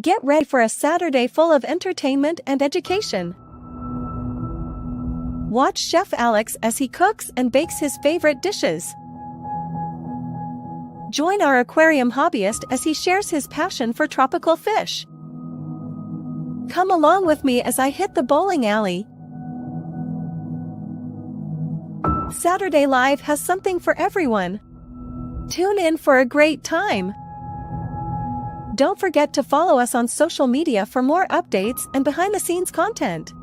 Get ready for a Saturday full of entertainment and education. Watch Chef Alex as he cooks and bakes his favorite dishes. Join our aquarium hobbyist as he shares his passion for tropical fish. Come along with me as I hit the bowling alley. Saturday Live has something for everyone. Tune in for a great time. Don't forget to follow us on social media for more updates and behind-the-scenes content.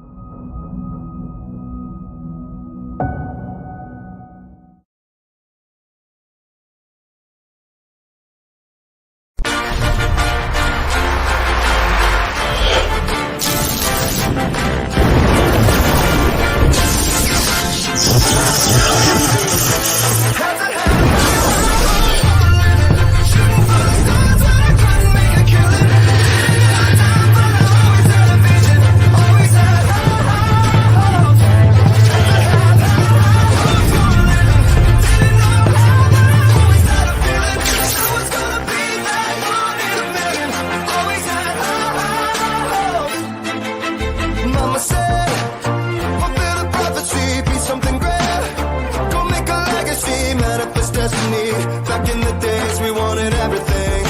Back in the days we wanted everything.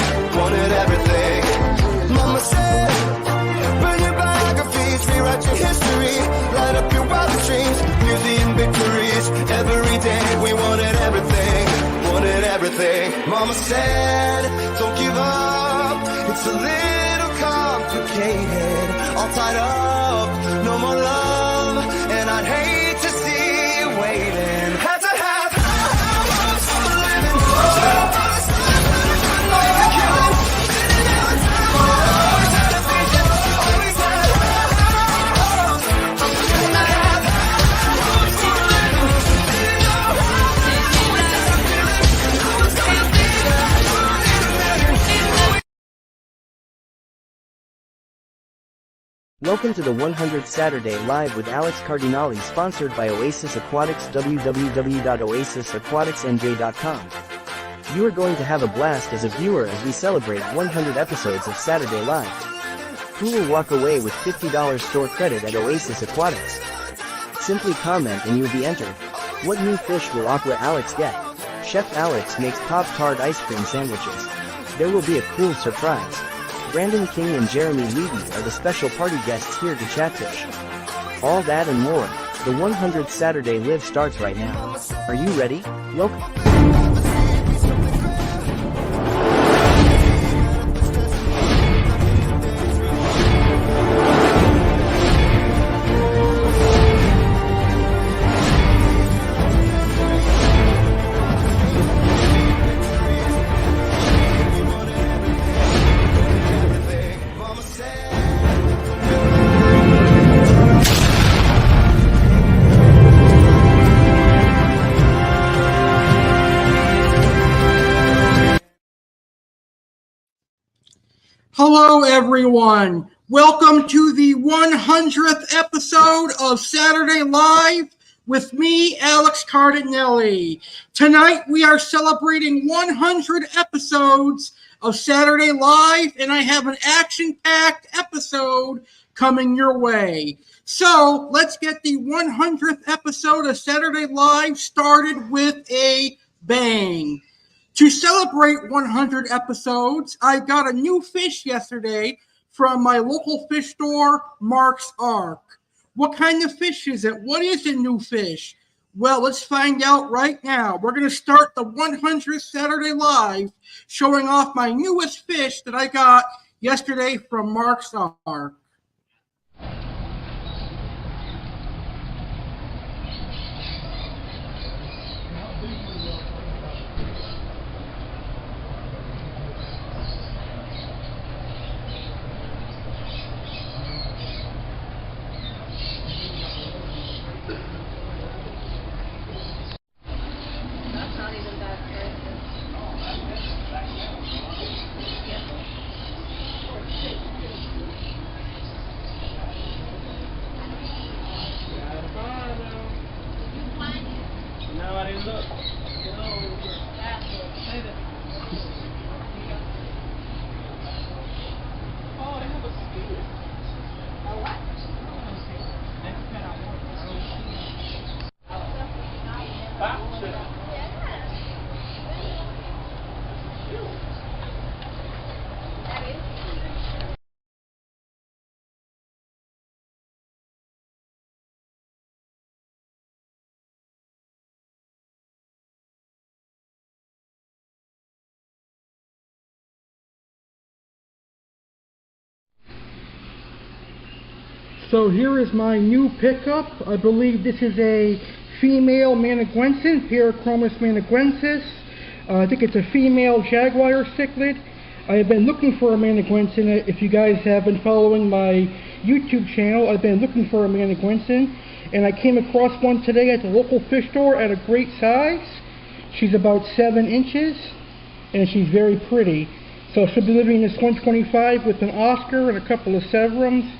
Mama said, burn your biographies, rewrite your history, light up your wildest dreams, beauty and victories. Every day we wanted everything. Mama said, don't give up, it's a little complicated, all tied up, no more love, and I'd hate to see you waiting. Had to have hopes for the living. Welcome to the 100th Saturday Live with Alex Cardinale, sponsored by Oasis Aquatics, www.oasisaquaticsnj.com. You are going to have a blast as a viewer as we celebrate 100 episodes of Saturday Live. Who will walk away with $50 store credit at Oasis Aquatics? Simply comment and you'll be entered. What new fish will Aqua Alex get? Chef Alex makes Pop-Tart ice cream sandwiches. There will be a cool surprise. Brandon King and Jeremy Levy are the special party guests here to chat fish. All that and more. The 100th Saturday Live starts right now. Are you ready? Welcome. Hello, everyone. Welcome to the 100th episode of Saturday Live with me, Alex Cardinale. Tonight, we are celebrating 100 episodes of Saturday Live, and I have an action-packed episode coming your way. So, let's get the 100th episode of Saturday Live started with a bang. To celebrate 100 episodes, I got a new fish yesterday from my local fish store, Mark's Ark. What kind of fish is it? What is a new fish? Well, let's find out right now. We're going to start the 100th Saturday Live showing off my newest fish that I got yesterday from Mark's Ark. So here is my new pickup. I believe this is a female Maniguensis, Parrochromis maniguensis. I think it's a female jaguar cichlid. I have been looking for a Maniguensis. If you guys have been following my YouTube channel, I've been looking for a Maniguensis, and I came across one today at the local fish store at a great size. She's about 7 inches, and she's very pretty. So she'll be living in this 125 with an Oscar and a couple of Severums,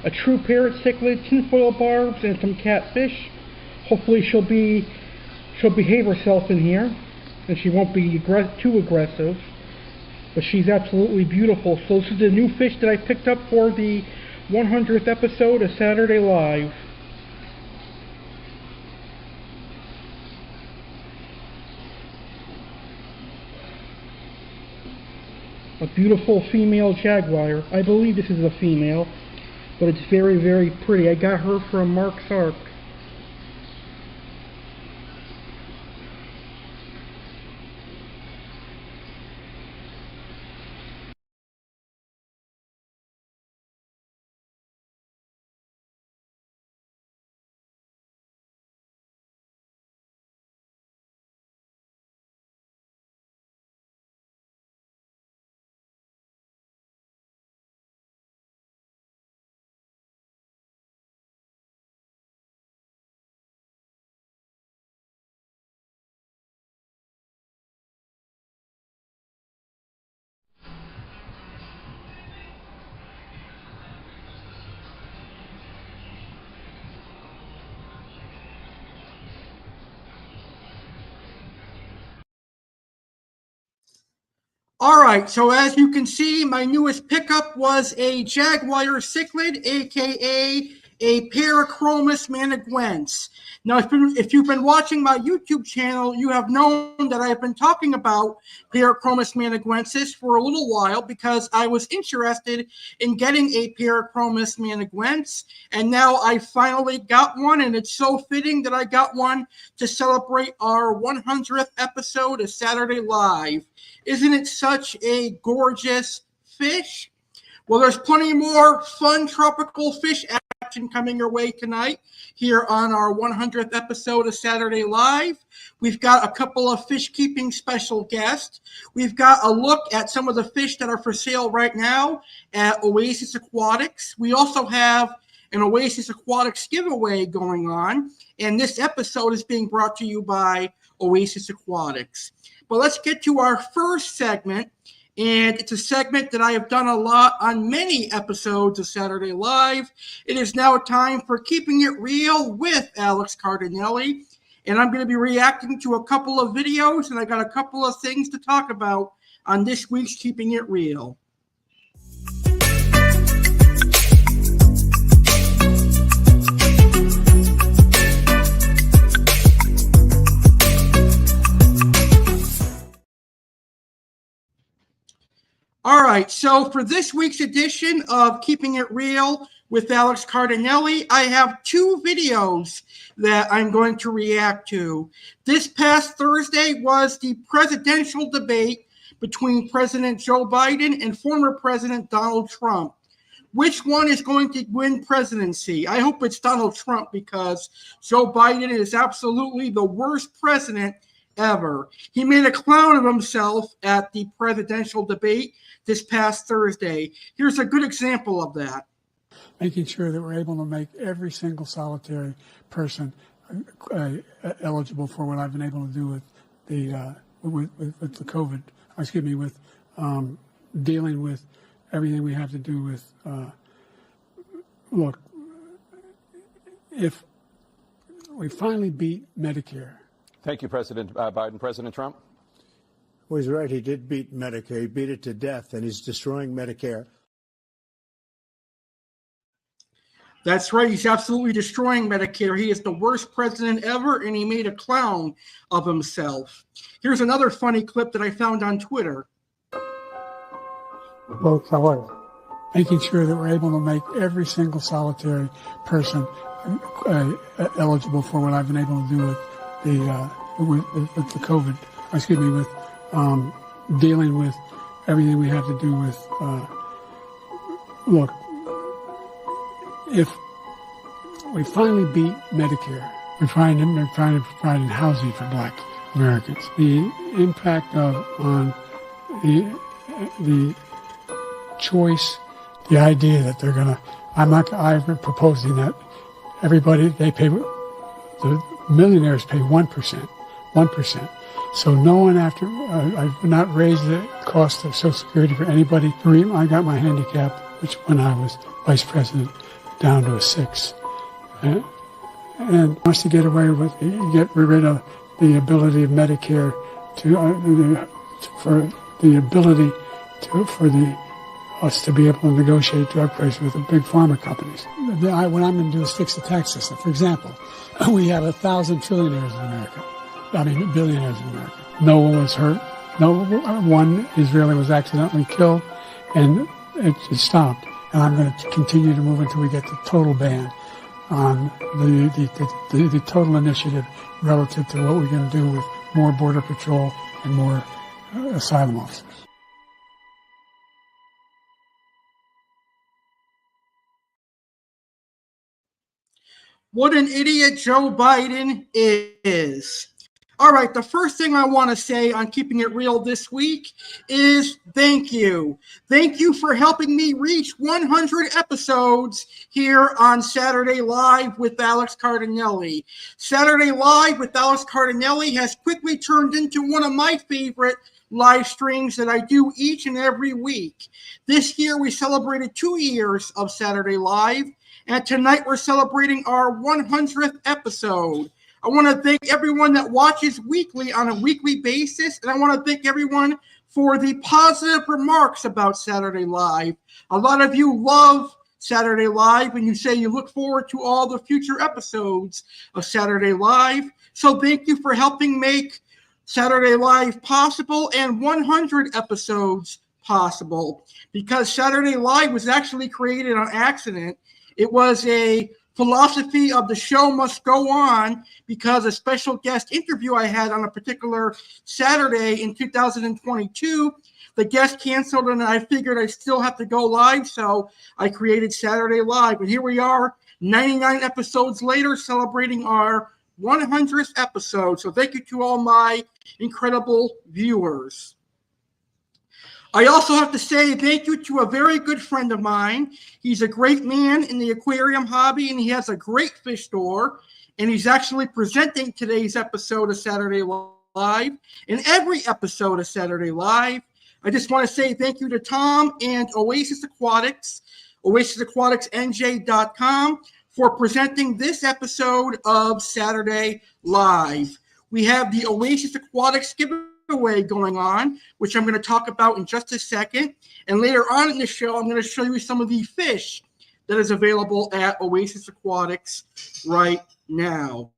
a true parrot cichlid, tinfoil barbs, and some catfish. Hopefully she'll behave herself in here, and she won't be too aggressive. But she's absolutely beautiful. So this is the new fish that I picked up for the 100th episode of Saturday Live. A beautiful female jaguar. I believe this is a female, but it's very, very pretty. I got her from Mark's Ark. All right, so as you can see, my newest pickup was a jaguar cichlid, aka a Parrochromis maniguensis. Now, if you've been watching my YouTube channel, you have known that I have been talking about Parrochromis maniguensis for a little while because I was interested in getting a Parrochromis maniguensis, and now I finally got one, and it's so fitting that I got one to celebrate our 100th episode of Saturday Live. Isn't it such a gorgeous fish? Well, there's plenty more fun tropical fish action coming your way tonight here on our 100th episode of Saturday Live. We've got a couple of fish keeping special guests. We've got a look at some of the fish that are for sale right now at Oasis Aquatics. We also have an Oasis Aquatics giveaway going on, and this episode is being brought to you by Oasis Aquatics. But let's get to our first segment, and it's a segment that I have done a lot on many episodes of Saturday Live. It is now time for Keeping It Real with Alex Cardinale, and I'm going to be reacting to a couple of videos, and I got a couple of things to talk about on this week's Keeping It Real. All right, so for this week's edition of Keeping It Real with Alex Cardinale, I have 2 videos that I'm going to react to. This past Thursday was the presidential debate between President Joe Biden and former President Donald Trump. Which one is going to win presidency? I hope it's Donald Trump because Joe Biden is absolutely the worst president ever. He made a clown of himself at the presidential debate this past Thursday. Here's a good example of that. Making sure that we're able to make every single solitary person eligible for what I've been able to do with the with the COVID. Excuse me, with dealing with everything we have to do with. Look, if we finally beat Medicare. Thank you, President Biden. President Trump? Well, he's right. He did beat Medicare. He beat it to death, and he's destroying Medicare. That's right. He's absolutely destroying Medicare. He is the worst president ever, and he made a clown of himself. Here's another funny clip that I found on Twitter. Folks, how are you? Making sure that we're able to make every single solitary person eligible for what I've been able to do with the COVID. Excuse me, with dealing with everything we have to do with. Look, if we finally beat Medicare. We're trying to provide housing for Black Americans. The impact on the choice, the idea that they're gonna. I'm proposing that everybody the millionaires pay 1%. So no one I've not raised the cost of Social Security for anybody. I got my handicap, which when I was vice president, down to a 6. And wants to get rid of the ability of Medicare us to be able to negotiate drug prices with the big pharma companies. What I'm going to do is fix the tax system. For example, we have 1,000 trillionaires in America. Billionaires in America. No one was hurt. No one Israeli was accidentally killed, and it stopped. And I'm going to continue to move until we get the total ban on the total initiative relative to what we're going to do with more border patrol and more asylum officers. What an idiot Joe Biden is. All right, the first thing I want to say on Keeping It Real this week is thank you. Thank you for helping me reach 100 episodes here on Saturday Live with Alex Cardinale. Saturday Live with Alex Cardinale has quickly turned into one of my favorite live streams that I do each and every week. This year we celebrated 2 years of Saturday Live, and tonight we're celebrating our 100th episode. I want to thank everyone that watches weekly on a weekly basis, and I want to thank everyone for the positive remarks about Saturday Live. A lot of you love Saturday Live, and you say you look forward to all the future episodes of Saturday Live. So thank you for helping make Saturday Live possible and 100 episodes possible, because Saturday Live was actually created on accident. It was a philosophy of the show must go on because a special guest interview I had on a particular Saturday in 2022, the guest canceled and I figured I still have to go live, so I created Saturday Live. And here we are, 99 episodes later, celebrating our 100th episode. So thank you to all my incredible viewers. I also have to say thank you to a very good friend of mine. He's a great man in the aquarium hobby, and he has a great fish store, and he's actually presenting today's episode of Saturday Live and every episode of Saturday Live. I just want to say thank you to Tom and Oasis Aquatics, OasisAquaticsNJ.com, for presenting this episode of Saturday Live. We have the Oasis Aquatics giveaway going on, which I'm going to talk about in just a second. And later on in the show, I'm going to show you some of the fish that is available at Oasis Aquatics right now.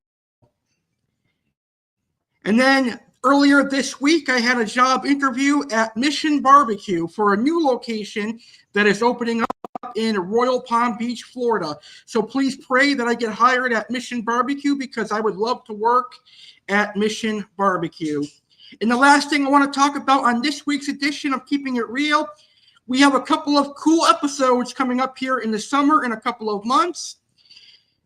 And then earlier this week, I had a job interview at Mission Barbecue for a new location that is opening up in Royal Palm Beach, Florida. So please pray that I get hired at Mission Barbecue, because I would love to work at Mission Barbecue. And the last thing I want to talk about on this week's edition of Keeping It Real, we have a couple of cool episodes coming up here in the summer in a couple of months.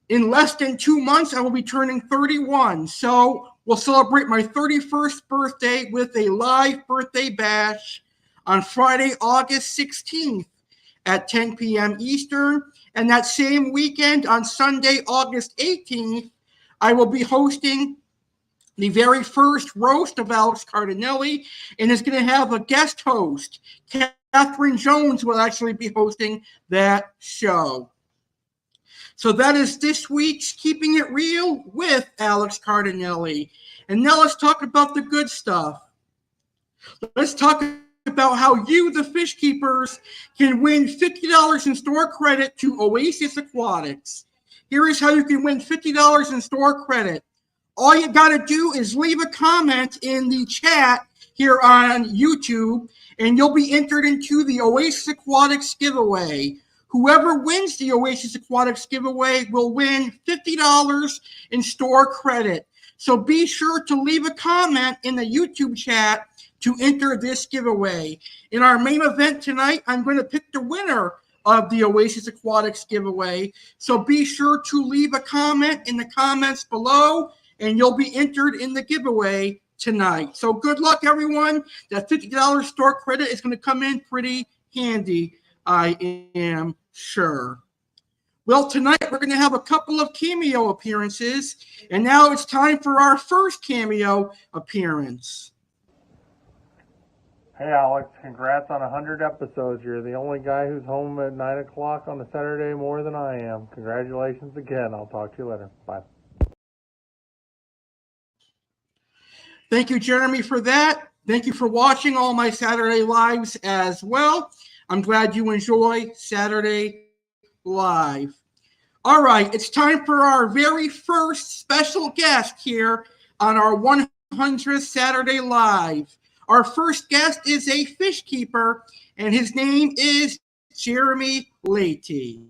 In less than 2 months, I will be turning 31. So we'll celebrate my 31st birthday with a live birthday bash on Friday, August 16th at 10 p.m. Eastern. And that same weekend, on Sunday, August 18th, I will be hosting the very first roast of Alex Cardinale, and is going to have a guest host. Catherine Jones will actually be hosting that show. So that is this week's Keeping It Real with Alex Cardinale. And now let's talk about the good stuff. Let's talk about how you, the fish keepers, can win $50 in store credit to Oasis Aquatics. Here is how you can win $50 in store credit. All you got to do is leave a comment in the chat here on YouTube, and you'll be entered into the Oasis Aquatics giveaway. Whoever wins the Oasis Aquatics giveaway will win $50 in store credit. So be sure to leave a comment in the YouTube chat to enter this giveaway. In our main event tonight, I'm going to pick the winner of the Oasis Aquatics giveaway. So be sure to leave a comment in the comments below, and you'll be entered in the giveaway tonight. So good luck, everyone. That $50 store credit is going to come in pretty handy, I am sure. Well, tonight we're going to have a couple of cameo appearances, and now it's time for our first cameo appearance. Hey Alex, congrats on 100 episodes. You're the only guy who's home at 9 o'clock on a Saturday more than I am. Congratulations again. I'll talk to you later. Bye. Thank you, Jeremy, for that. Thank you for watching all my Saturday Lives as well. I'm glad you enjoy Saturday Live. All right, it's time for our very first special guest here on our 100th Saturday Live. Our first guest is a fish keeper, and his name is Jeremy Leahy.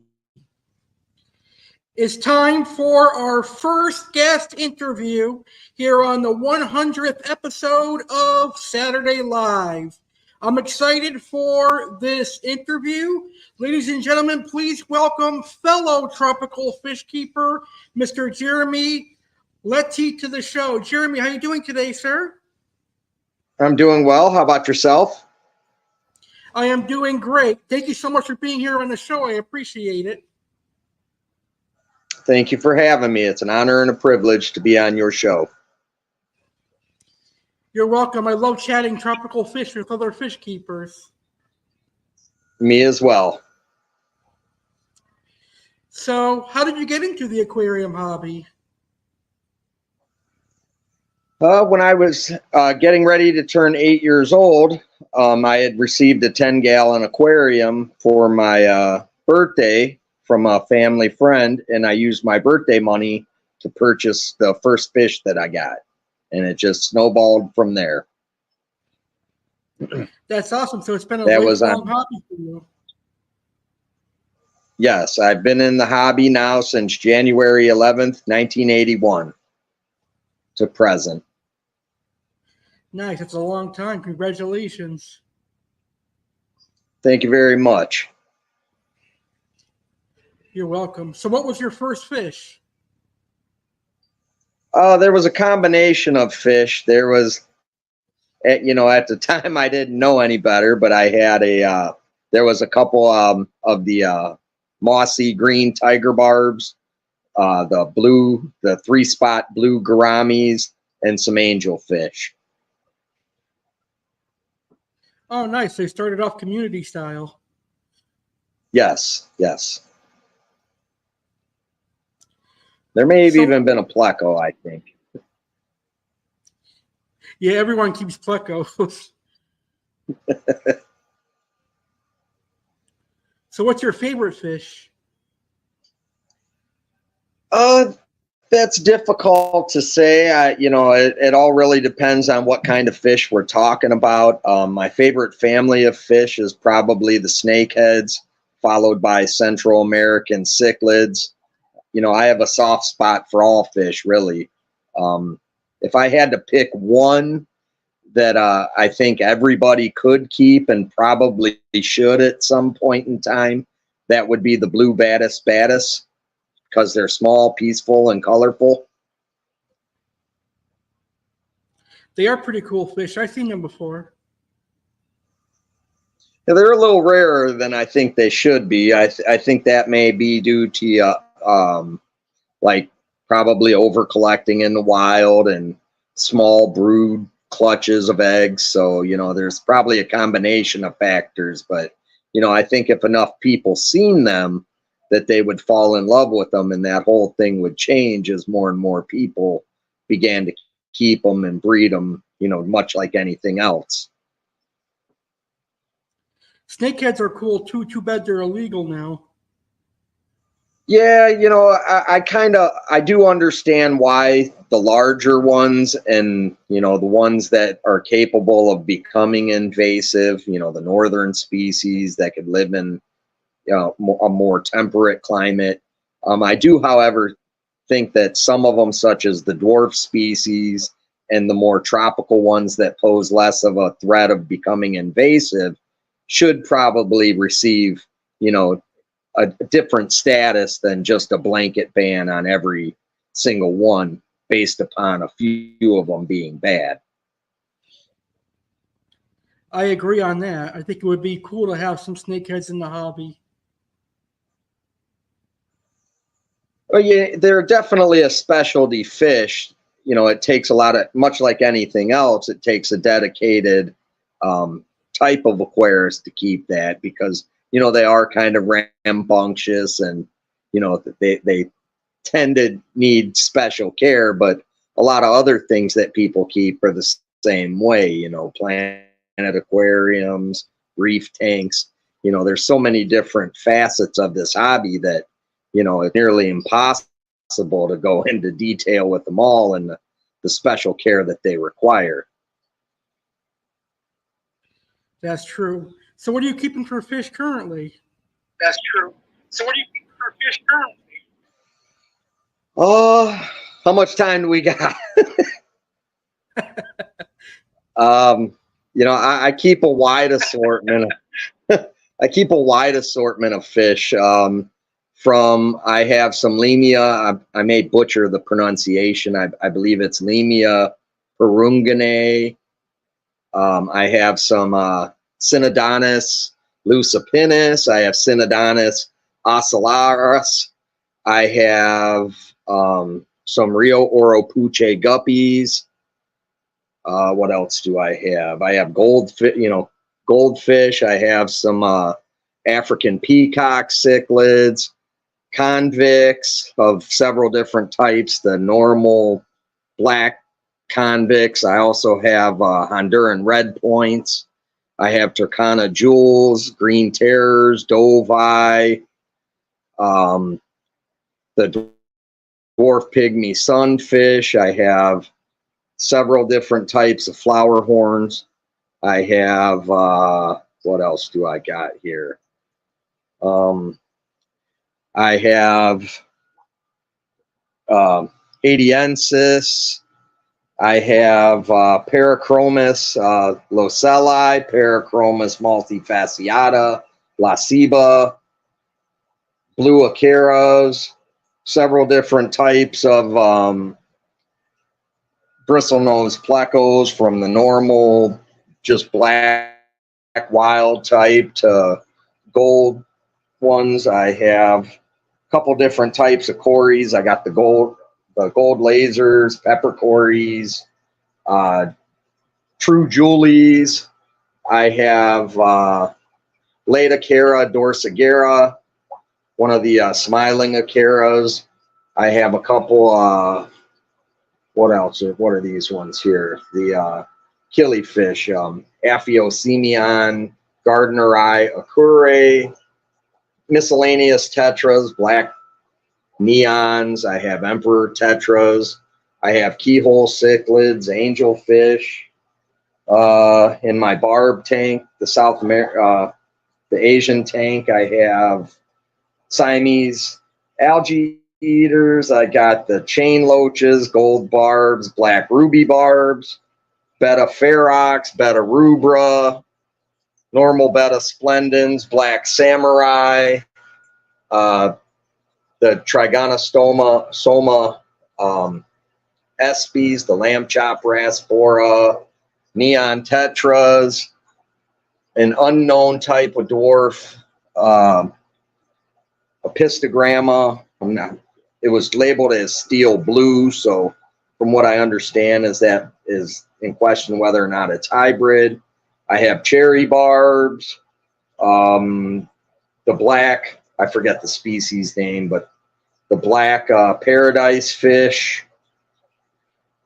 It's time for our first guest interview here on the 100th episode of Saturday Live. I'm excited for this interview. Ladies and gentlemen, please welcome fellow tropical fish keeper, Mr. Jeremy Leahy, to the show. Jeremy, how are you doing today, sir? I'm doing well. How about yourself? I am doing great. Thank you so much for being here on the show. I appreciate it. Thank you for having me. It's an honor and a privilege to be on your show. You're welcome. I love chatting tropical fish with other fish keepers. Me as well. So, how did you get into the aquarium hobby? When I was getting ready to turn 8 years old, I had received a 10-gallon aquarium for my birthday from a family friend, and I used my birthday money to purchase the first fish that I got, and it just snowballed from there. That's awesome. So it's been a lifelong hobby for you. Yes, I've been in the hobby now since January 11th, 1981 to present. Nice. It's a long time. Congratulations. Thank you very much. You're welcome. So what was your first fish? There was a combination of fish. There was, at the time I didn't know any better, but I had there was a couple of the mossy green tiger barbs, the 3-spot blue gouramis, and some angelfish. Oh, nice. They started off community style. Yes, yes. There may have even been a pleco, I think. Yeah, everyone keeps plecos. So what's your favorite fish? That's difficult to say. It all really depends on what kind of fish we're talking about. My favorite family of fish is probably the snakeheads, followed by Central American cichlids. I have a soft spot for all fish, really. If I had to pick one that I think everybody could keep and probably should at some point in time, that would be the blue batis, because they're small, peaceful, and colorful. They are pretty cool fish. I've seen them before. Yeah, they're a little rarer than I think they should be. I think that may be due to like probably over collecting in the wild and small brood clutches of eggs. So, there's probably a combination of factors, but, I think if enough people seen them, that they would fall in love with them, and that whole thing would change as more and more people began to keep them and breed them, much like anything else. Snakeheads are cool too. Too bad they're illegal now. Yeah, I do understand why the larger ones and, the ones that are capable of becoming invasive, the northern species that could live in, a more temperate climate. I do, however, think that some of them, such as the dwarf species and the more tropical ones that pose less of a threat of becoming invasive, should probably receive, a different status than just a blanket ban on every single one based upon a few of them being bad. I agree on that. I think it would be cool to have some snakeheads in the hobby. Well, yeah, they're definitely a specialty fish. You know, it takes a lot of, much like anything else, it takes a dedicated type of aquarist to keep that, because, you know, they are kind of rambunctious, and, you know, they tend to need special care. But a lot of other things that people keep are the same way, you know, planet aquariums, reef tanks. You know, there's so many different facets of this hobby that, you know, it's nearly impossible to go into detail with them all and the special care that they require. That's true. So what are you keeping for fish currently? That's true. So what are you keeping for fish currently? Oh, how much time do we got? You know, I keep a wide assortment. I keep a wide assortment of fish. From, I have some Limia. I may butcher the pronunciation. I believe it's Limia perunganae. I have some Synodontis lusipinus. I have Synodontis ocellaris. I have some Rio Oropuche guppies. What else do I have? I have goldfish. I have some African peacock cichlids, convicts of several different types, the normal black convicts. I also have Honduran red points. I have Turkana jewels, green terrors, dovi, the dwarf pygmy sunfish. I have several different types of flower horns. I have, what else do I got here? I have Adiensis. I have Parachromis locelli, Parachromis multifasciata, lasiba, blue acaras, several different types of bristlenose plecos, from the normal, just black wild type to gold ones. I have a couple different types of cories. I got the gold lasers, pepper cories, true julies. I have Laeticara dorsigera, one of the smiling acaras. I have a couple, what else? What are these ones here? The killifish, Aphiosemion, Gardneri acurae, miscellaneous tetras, black neons. I have emperor tetras. I have keyhole cichlids, angelfish. In my barb tank, the Asian tank, I have Siamese algae eaters. I got the chain loaches, gold barbs, black ruby barbs, beta ferox, beta rubra, normal beta splendens, black samurai, the Trigonostoma soma espies, the lamb chop raspora, neon tetras, an unknown type of dwarf Apistogramma. It was labeled as steel blue, so from what I understand is that is in question whether or not it's hybrid. I have cherry barbs, the black, I forget the species name, but the black paradise fish,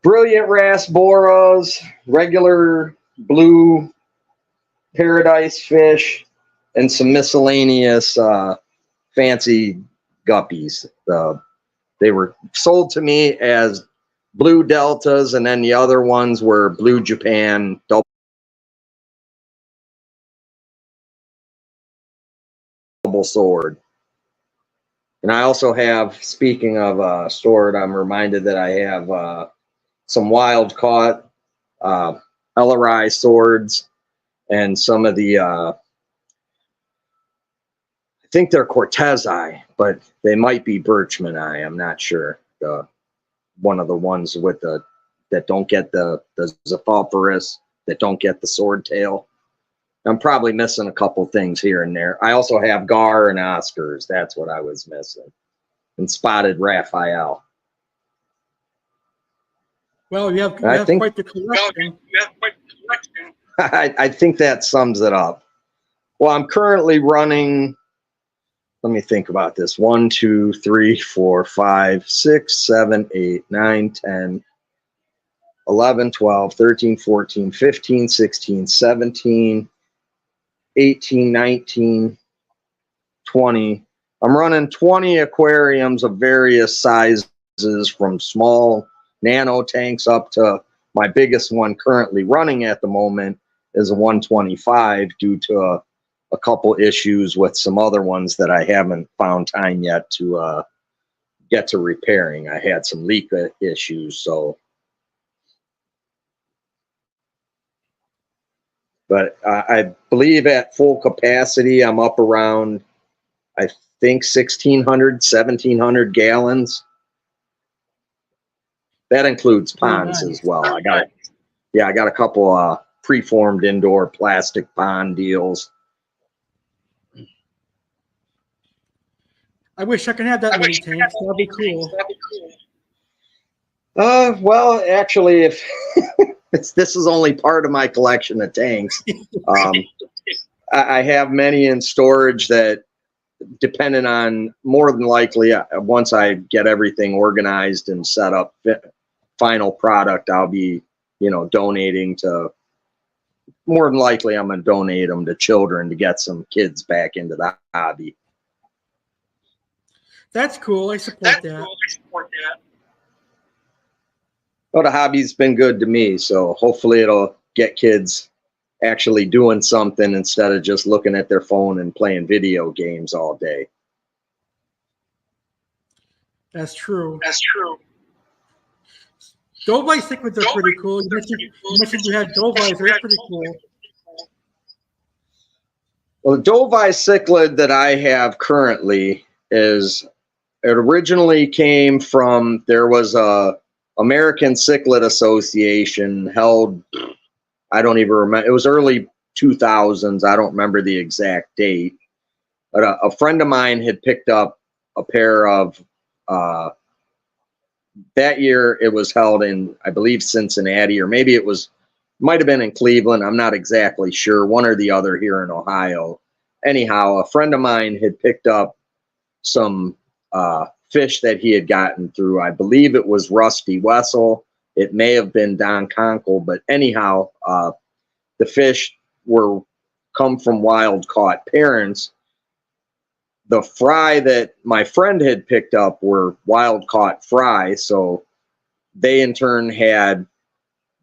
brilliant rasboras, regular blue paradise fish, and some miscellaneous fancy guppies. They were sold to me as blue deltas, and then the other ones were blue Japan double sword. And I also have, speaking of sword, I'm reminded that I have some wild caught Ellerai swords, and some of the I think they're Cortezi, but they might be Birchmani. I'm not sure. One of the ones with that don't get the Zephypurus, that don't get the sword tail. I'm probably missing a couple things here and there. I also have Gar and Oscars. That's what I was missing. And spotted Raphael. Well, you have quite the collection. I think that sums it up. Well, I'm currently running, let me think about this. 1, 2, 3, 4, 5, 6, 7, 8, 9, 10, 11, 12, 13, 14, 15, 16, 17, 18, 19, 20. I'm running 20 aquariums of various sizes, from small nano tanks up to my biggest one currently running at the moment is a 125 due to a couple issues with some other ones that I haven't found time yet to get to repairing. I had some leak issues, so. But I believe at full capacity, I'm up around, I think, 1,600, 1,700 gallons. That includes ponds as well. I got a couple preformed indoor plastic pond deals. I wish I could have that many tanks. That'd be cool. Well, actually, if this is only part of my collection of tanks, I have many in storage that, depending on, more than likely, once I get everything organized and set up, final product, I'll be, donating to. More than likely, I'm going to donate them to children to get some kids back into the hobby. That's cool. I support that. Well, the hobby's been good to me, so hopefully it'll get kids actually doing something instead of just looking at their phone and playing video games all day. That's true. Dovi cichlids are pretty cool. You mentioned you had Dovis. They're pretty cool. Well, the Dovi cichlid that I have currently it originally came from, there was a American Cichlid Association held, I don't even remember, it was early 2000s, I don't remember the exact date, but a friend of mine had picked up a pair of, that year it was held in, I believe, Cincinnati, or maybe might have been in Cleveland, I'm not exactly sure, one or the other here in Ohio. Anyhow, a friend of mine had picked up some fish that he had gotten through, I believe it was Rusty Wessel, it may have been Don Conkle, but anyhow, the fish come from wild caught parents. The fry that my friend had picked up were wild caught fry, so they in turn had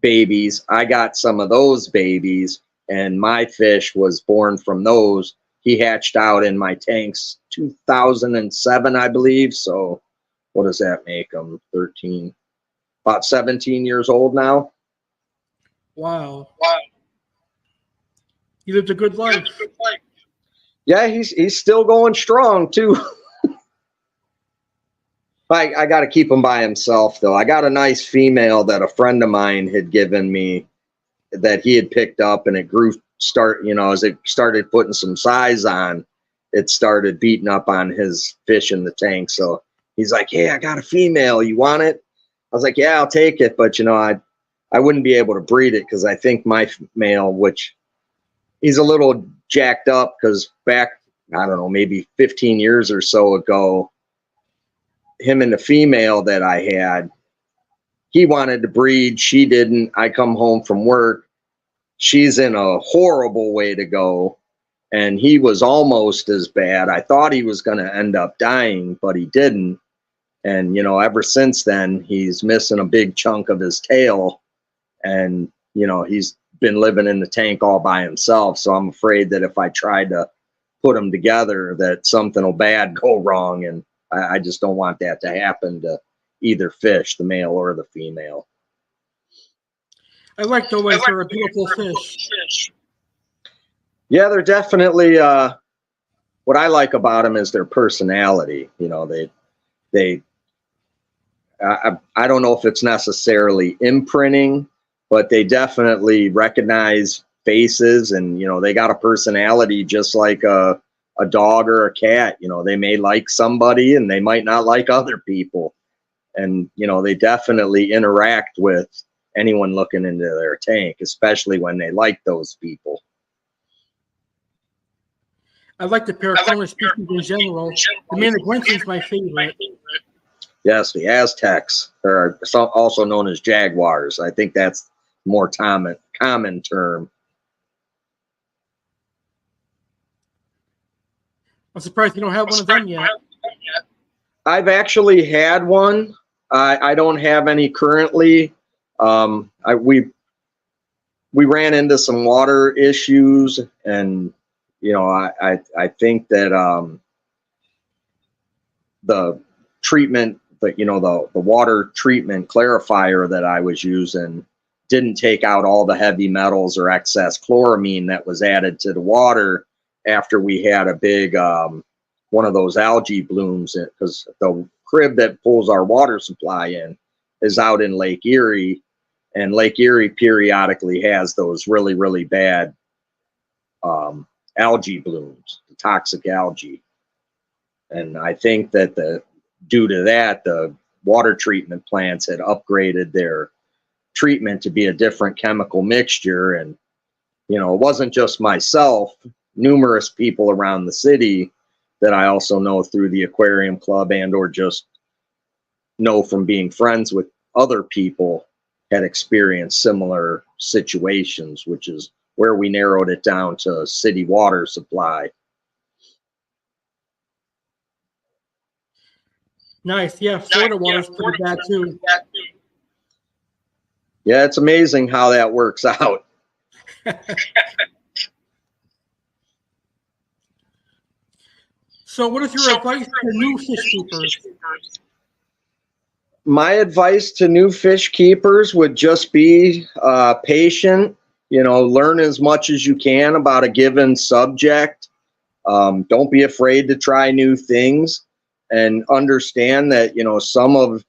babies. I got some of those babies, and my fish was born from those. He hatched out in my tanks 2007, I believe. So what does that make him? 13, about 17 years old now. Wow. He lived a good life. Yeah, he's still going strong too. I got to keep him by himself though. I got a nice female that a friend of mine had given me that he had picked up, and it grew. As it started putting some size on, it started beating up on his fish in the tank. So he's like, "Hey, I got a female. You want it?" I was like, "Yeah, I'll take it." But I wouldn't be able to breed it because I think my male, which he's a little jacked up, because back, I don't know, maybe 15 years or so ago, him and the female that I had, he wanted to breed, she didn't. I come home from work, she's in a horrible way to go, and he was almost as bad. I thought he was going to end up dying, but he didn't. And ever since then, he's missing a big chunk of his tail, and he's been living in the tank all by himself. So I'm afraid that if I tried to put them together, that something will bad go wrong, and I just don't want that to happen to either fish, the male or the female. I like the way they're a beautiful fish. Yeah, they're definitely what I like about them is their personality. You know, I don't know if it's necessarily imprinting, but they definitely recognize faces, and, you know, they got a personality just like a dog or a cat. You know, they may like somebody and they might not like other people. And, you know, they definitely interact with anyone looking into their tank, especially when they like those people. I like the Paracorner species in general. The Managuensian's my favorite. Yes, the Aztecs are also known as jaguars. I think that's more common term. I'm surprised you don't have one of them yet. I've actually had one. I don't have any currently. We ran into some water issues, and, you know, I think that the treatment, you know, the water treatment clarifier that I was using didn't take out all the heavy metals or excess chloramine that was added to the water after we had a big one of those algae blooms, because the crib that pulls our water supply in is out in Lake Erie, and Lake Erie periodically has those really, really bad algae blooms, the toxic algae. And I think that due to that, the water treatment plants had upgraded their treatment to be a different chemical mixture. And, you know, it wasn't just myself, numerous people around the city that I also know through the aquarium club and or just know from being friends with other people had experienced similar situations, which is where we narrowed it down to city water supply. Nice. Yeah, Florida water's pretty bad too. Yeah, it's amazing how that works out. So what is your advice to new fish keepers? My advice to new fish keepers would just be patient. You know, learn as much as you can about a given subject. Don't be afraid to try new things, and understand that, you know, some of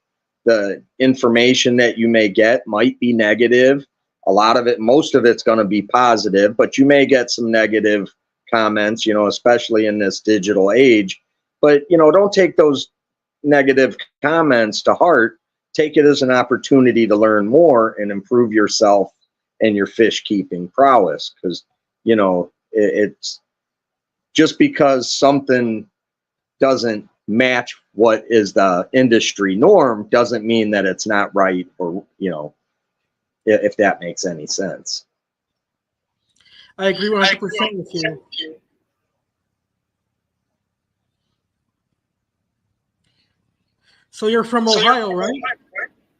the information that you may get might be negative. A lot of it, most of it's going to be positive, but you may get some negative comments, you know, especially in this digital age. But, you know, don't take those negative comments to heart. Take it as an opportunity to learn more and improve yourself and your fish keeping prowess. Because, you know, it's just because something doesn't match what is the industry norm doesn't mean that it's not right, or, you know, if that makes any sense. I agree 100% with you. So you're from Ohio, right?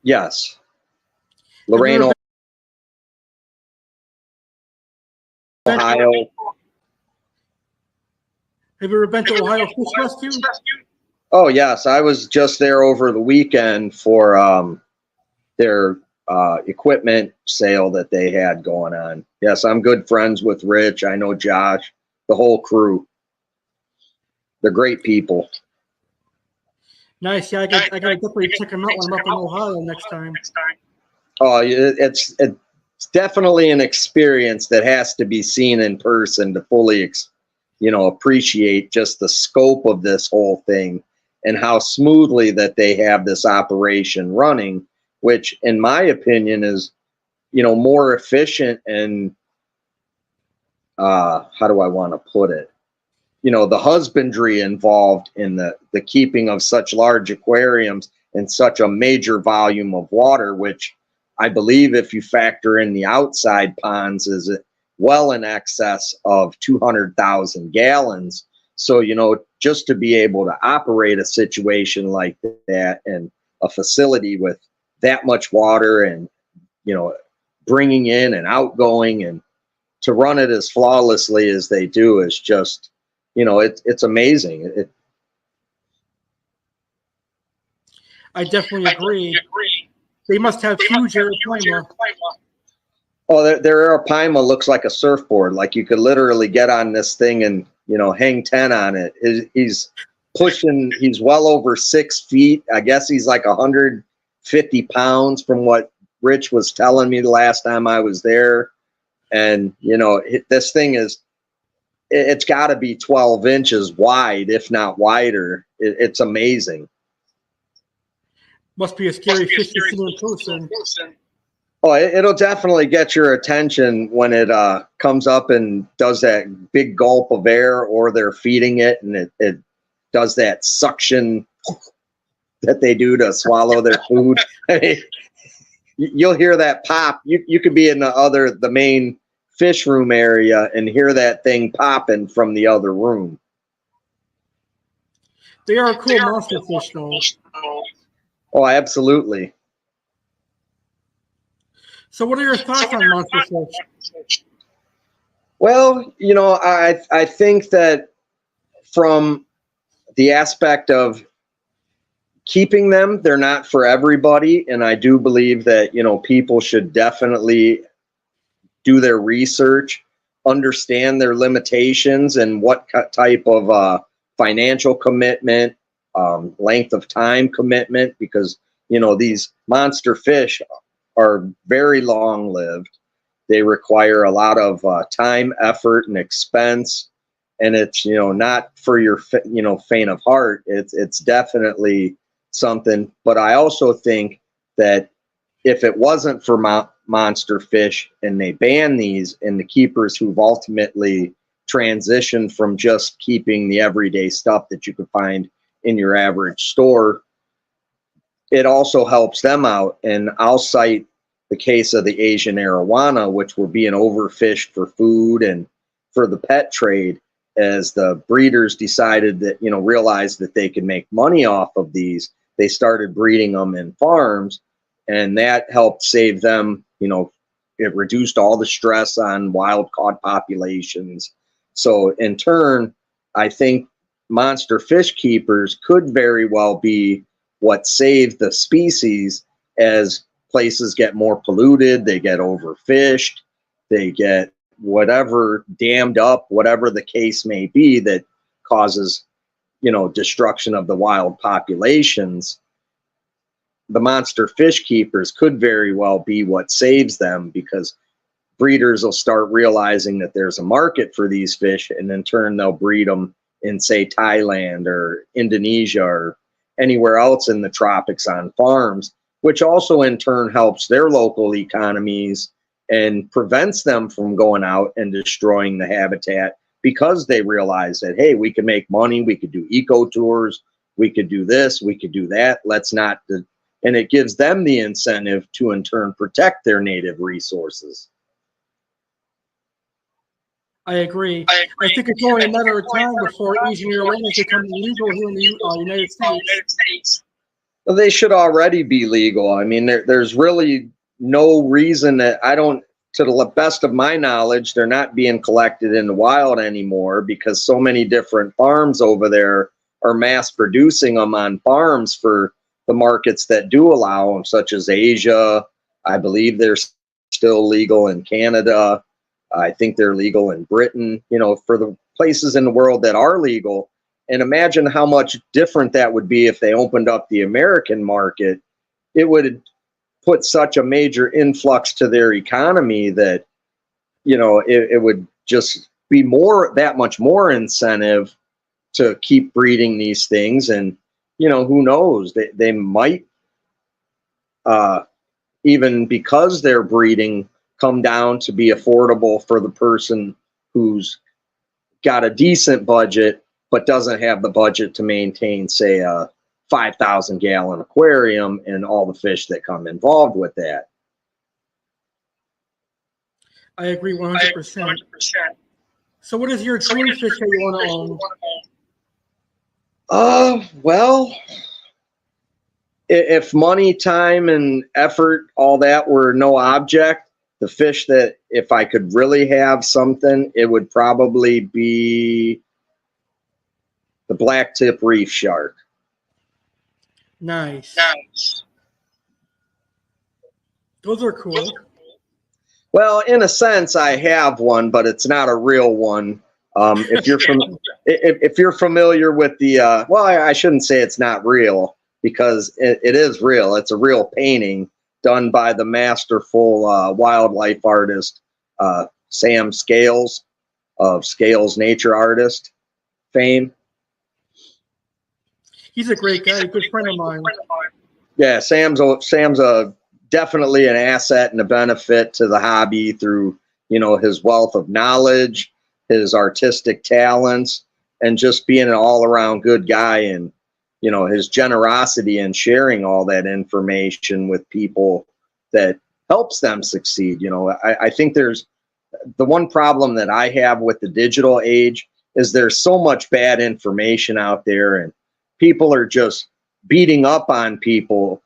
Yes. Lorain, Ohio. Have you ever been to Ohio Fish Rescue? Oh, yes. I was just there over the weekend for their equipment sale that they had going on. Yes, I'm good friends with Rich. I know Josh, the whole crew. They're great people. Nice. Yeah, I gotta definitely check them out when I'm up in Ohio next time. Oh, it's definitely an experience that has to be seen in person to fully, you know, appreciate just the scope of this whole thing and how smoothly that they have this operation running, which in my opinion is, you know, more efficient and how do I want to put it? You know, the husbandry involved in the keeping of such large aquariums and such a major volume of water, which I believe if you factor in the outside ponds is well in excess of 200,000 gallons. So, you know, just to be able to operate a situation like that and a facility with that much water and, you know, bringing in and outgoing and to run it as flawlessly as they do is just, you know, it's amazing. I definitely agree. They must have huge aeroplane. Oh, their aeroplane looks like a surfboard. Like you could literally get on this thing and hang 10 on it. He's pushing, he's well over 6 feet. I guess he's like 150 pounds from what Rich was telling me the last time I was there. And, this thing it's got to be 12 inches wide, if not wider. It's amazing. Must be a scary fish to see in person. Oh, it'll definitely get your attention when it comes up and does that big gulp of air, or they're feeding it and it does that suction that they do to swallow their food. You'll hear that pop. You could be in the main fish room area and hear that thing popping from the other room. They are a cool monster fish, though. Oh, absolutely. So what are your thoughts on monster fish? Well, I think that from the aspect of keeping them, they're not for everybody. And I do believe that, people should definitely do their research, understand their limitations and what type of financial commitment, length of time commitment, because, these monster fish are very long lived. They require a lot of time, effort, and expense. And it's, not for your, faint of heart. It's definitely something. But I also think that if it wasn't for monster fish and they ban these, and the keepers who've ultimately transitioned from just keeping the everyday stuff that you could find in your average store, it also helps them out. And I'll cite the case of the Asian arowana, which were being overfished for food and for the pet trade, as the breeders decided that, realized that they could make money off of these. They started breeding them in farms, and that helped save them. It reduced all the stress on wild caught populations. So in turn, I think monster fish keepers could very well be what saved the species. As places get more polluted, they get overfished, they get whatever dammed up, whatever the case may be, that causes, destruction of the wild populations. The monster fish keepers could very well be what saves them, because breeders will start realizing that there's a market for these fish, and in turn they'll breed them in, say, Thailand or Indonesia or anywhere else in the tropics on farms, which also in turn helps their local economies and prevents them from going out and destroying the habitat, because they realize that, hey, we can make money, we could do eco tours, we could do this, we could do that, let's not, and it gives them the incentive to in turn protect their native resources. I agree. I think it's only a matter of time before Asian arowanas become legal here in the United States. Well, they should already be legal. I mean, there's really no reason that to the best of my knowledge, they're not being collected in the wild anymore, because so many different farms over there are mass producing them on farms for the markets that do allow them, such as Asia. I believe they're still legal in Canada. I think they're legal in Britain, for the places in the world that are legal. And imagine how much different that would be if they opened up the American market. It would put such a major influx to their economy that, it would just be that much more incentive to keep breeding these things. And, who knows, they might, even because they're breeding, come down to be affordable for the person who's got a decent budget but doesn't have the budget to maintain, say, a 5,000 gallon aquarium and all the fish that come involved with that. I agree 100%. So what is your dream fish that you want to own? Well, if money, time, and effort, all that were no object, the fish that, if I could really have something, it would probably be the blacktip reef shark. Nice. Those are cool. Well, in a sense, I have one, but it's not a real one. If you're if you're familiar with the well, I shouldn't say it's not real, because it is real. It's a real painting done by the masterful wildlife artist Sam Scales of Scales Nature Artist fame. He's a great guy, a good friend of mine. Yeah, Sam's a definitely an asset and a benefit to the hobby through, you know, his wealth of knowledge, his artistic talents, and just being an all-around good guy, and, you know, his generosity in sharing all that information with people that helps them succeed. You know, I think there's the one problem that I have with the digital age is there's so much bad information out there, and people are just beating up on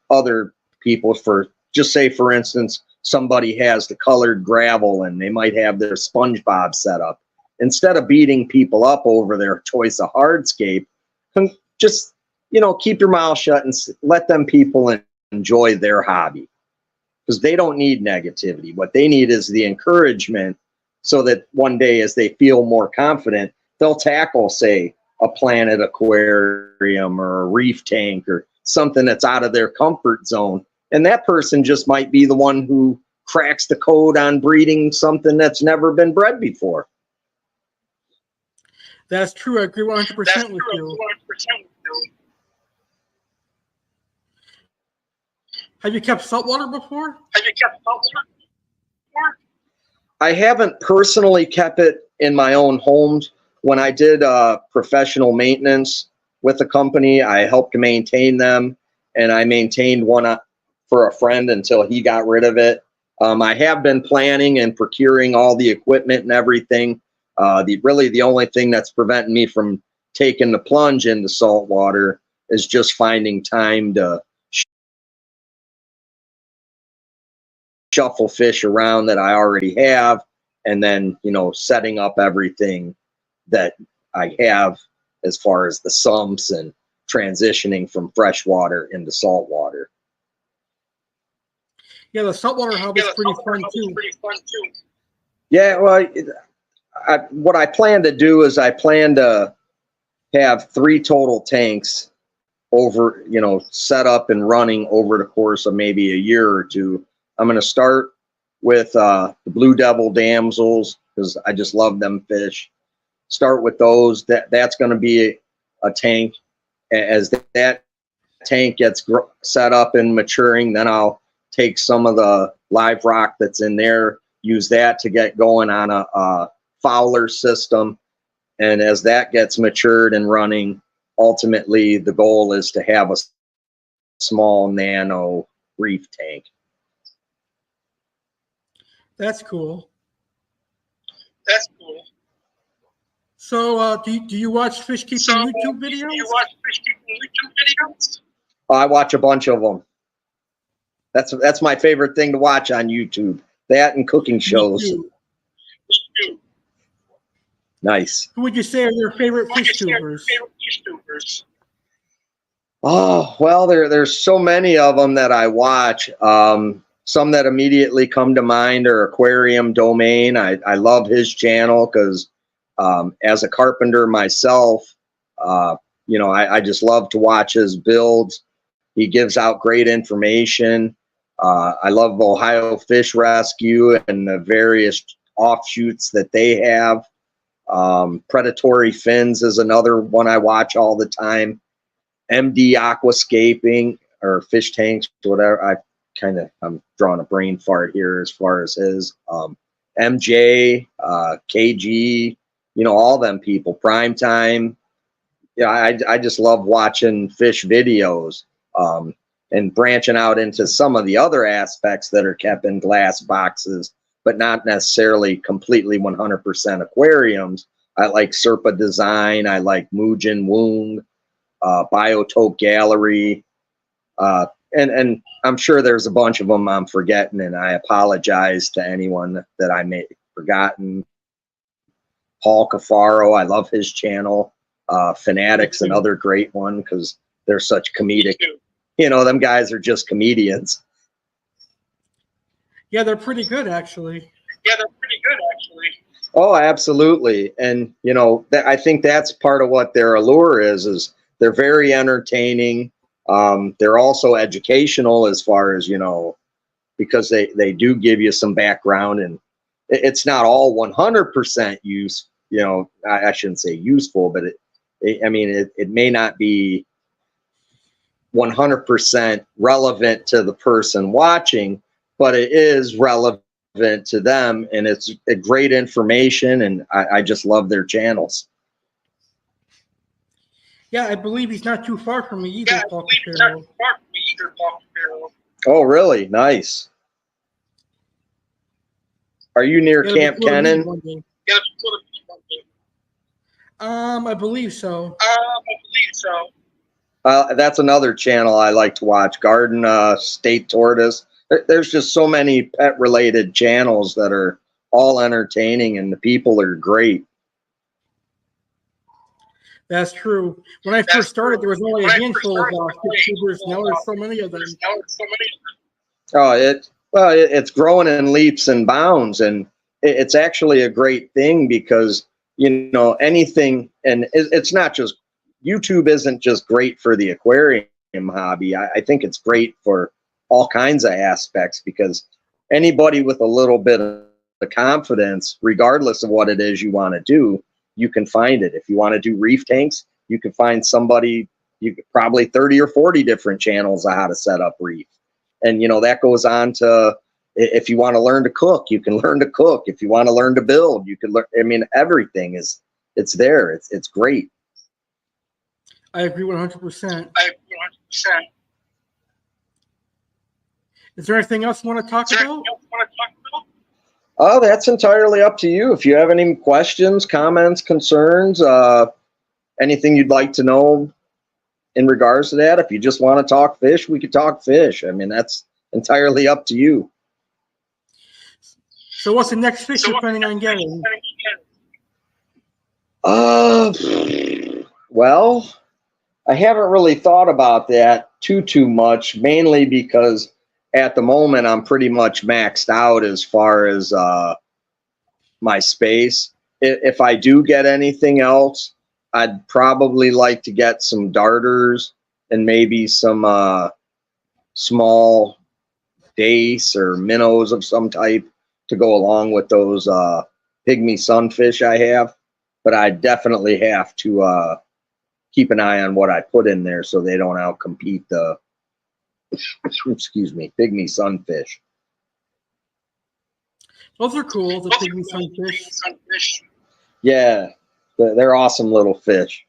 other people for, just say, for instance, somebody has the colored gravel and they might have their SpongeBob set up. Instead of beating people up over their choice of hardscape, just, you know, keep your mouth shut and let them people enjoy their hobby, because they don't need negativity. What they need is the encouragement, so that one day, as they feel more confident, they'll tackle, say, a Planet aquarium or a reef tank or something that's out of their comfort zone. And that person just might be the one who cracks the code on breeding something that's never been bred before. That's true. I agree 100% with you. Have you kept saltwater before? I haven't personally kept it in my own homes. When I did professional maintenance with the company, I helped maintain them, and I maintained one for a friend until he got rid of it. I have been planning and procuring all the equipment and everything. Really the only thing that's preventing me from taking the plunge into saltwater is just finding time to shuffle fish around that I already have, and then, you know, setting up everything that I have as far as the sumps and transitioning from freshwater into saltwater. Yeah, the saltwater hobby is pretty fun too. Yeah, well, what I plan to do is I plan to have 3 total tanks over, you know, set up and running over the course of maybe a year or two. I'm going to start with the Blue Devil damsels, because I just love them fish. Start with those. That's going to be a tank. As that tank gets set up and maturing, then I'll take some of the live rock that's in there, use that to get going on a fowler system. And as that gets matured and running, ultimately the goal is to have a small nano reef tank. That's cool. So, do you watch fish keeping YouTube videos? I watch a bunch of them. That's my favorite thing to watch on YouTube. That and cooking shows. Me too. Nice. Who would you say are your favorite fish tubers? Oh, well, there's so many of them that I watch. Some that immediately come to mind are Aquarium Domain. I love his channel because as a carpenter myself, you know, I just love to watch his builds. He gives out great information. I love Ohio Fish Rescue and the various offshoots that they have. Predatory Fins is another one I watch all the time. MD Aquascaping, or Fish Tanks, whatever. I'm drawing a brain fart here as far as his. MJ, KG, you know, all them people. Prime Time. Yeah, I just love watching fish videos, and branching out into some of the other aspects that are kept in glass boxes, but not necessarily completely 100% aquariums. I like Serpa Design. I like Mujin Woong, Biotope Gallery, and I'm sure there's a bunch of them I'm forgetting, and I apologize to anyone that I may have forgotten. Paul Cafaro, I love his channel. Fanatics, another great one, because they're such comedic. You know, them guys are just comedians. Yeah, they're pretty good, actually. Oh, absolutely. And, you know, I think that's part of what their allure is they're very entertaining. They're also educational as far as, you know, because they do give you some background, and it's not all 100% use, you know, I shouldn't say useful, but it may not be 100% relevant to the person watching, but it is relevant to them, and it's a great information, and I just love their channels. Yeah, I believe he's not too far from me either, Paul Capero. Oh, really? Nice. Are you near Camp Kennan? I believe so. That's another channel I like to watch. Garden State Tortoise. There's just so many pet-related channels that are all entertaining, and the people are great. That's true. When I first started, there was only a handful of YouTubers. Now there's so many of them. Oh, it's growing in leaps and bounds, and it's actually a great thing because, you know, anything, and it's not just, YouTube isn't just great for the aquarium hobby. I think it's great for all kinds of aspects, because anybody with a little bit of confidence, regardless of what it is you want to do, you can find it. If you want to do reef tanks, you can find somebody, you could probably 30 or 40 different channels on how to set up reef. And, you know, that goes on to, if you want to learn to cook, you can learn to cook. If you want to learn to build, you can learn. I mean, everything it's there. It's great. I agree 100%. Is there anything else you want to talk about? Oh, that's entirely up to you. If you have any questions, comments, concerns, anything you'd like to know in regards to that, if you just want to talk fish, we could talk fish. I mean, that's entirely up to you. So what's the next fish you're planning on getting? Well, I haven't really thought about that too much, mainly because at the moment I'm pretty much maxed out as far as my space. If I do get anything else, I'd probably like to get some darters and maybe some small dace or minnows of some type to go along with those pygmy sunfish I have. But I definitely have to keep an eye on what I put in there so they don't outcompete the excuse me, pygmy sunfish. Those are cool, the pygmy sunfish. Yeah, they're awesome little fish.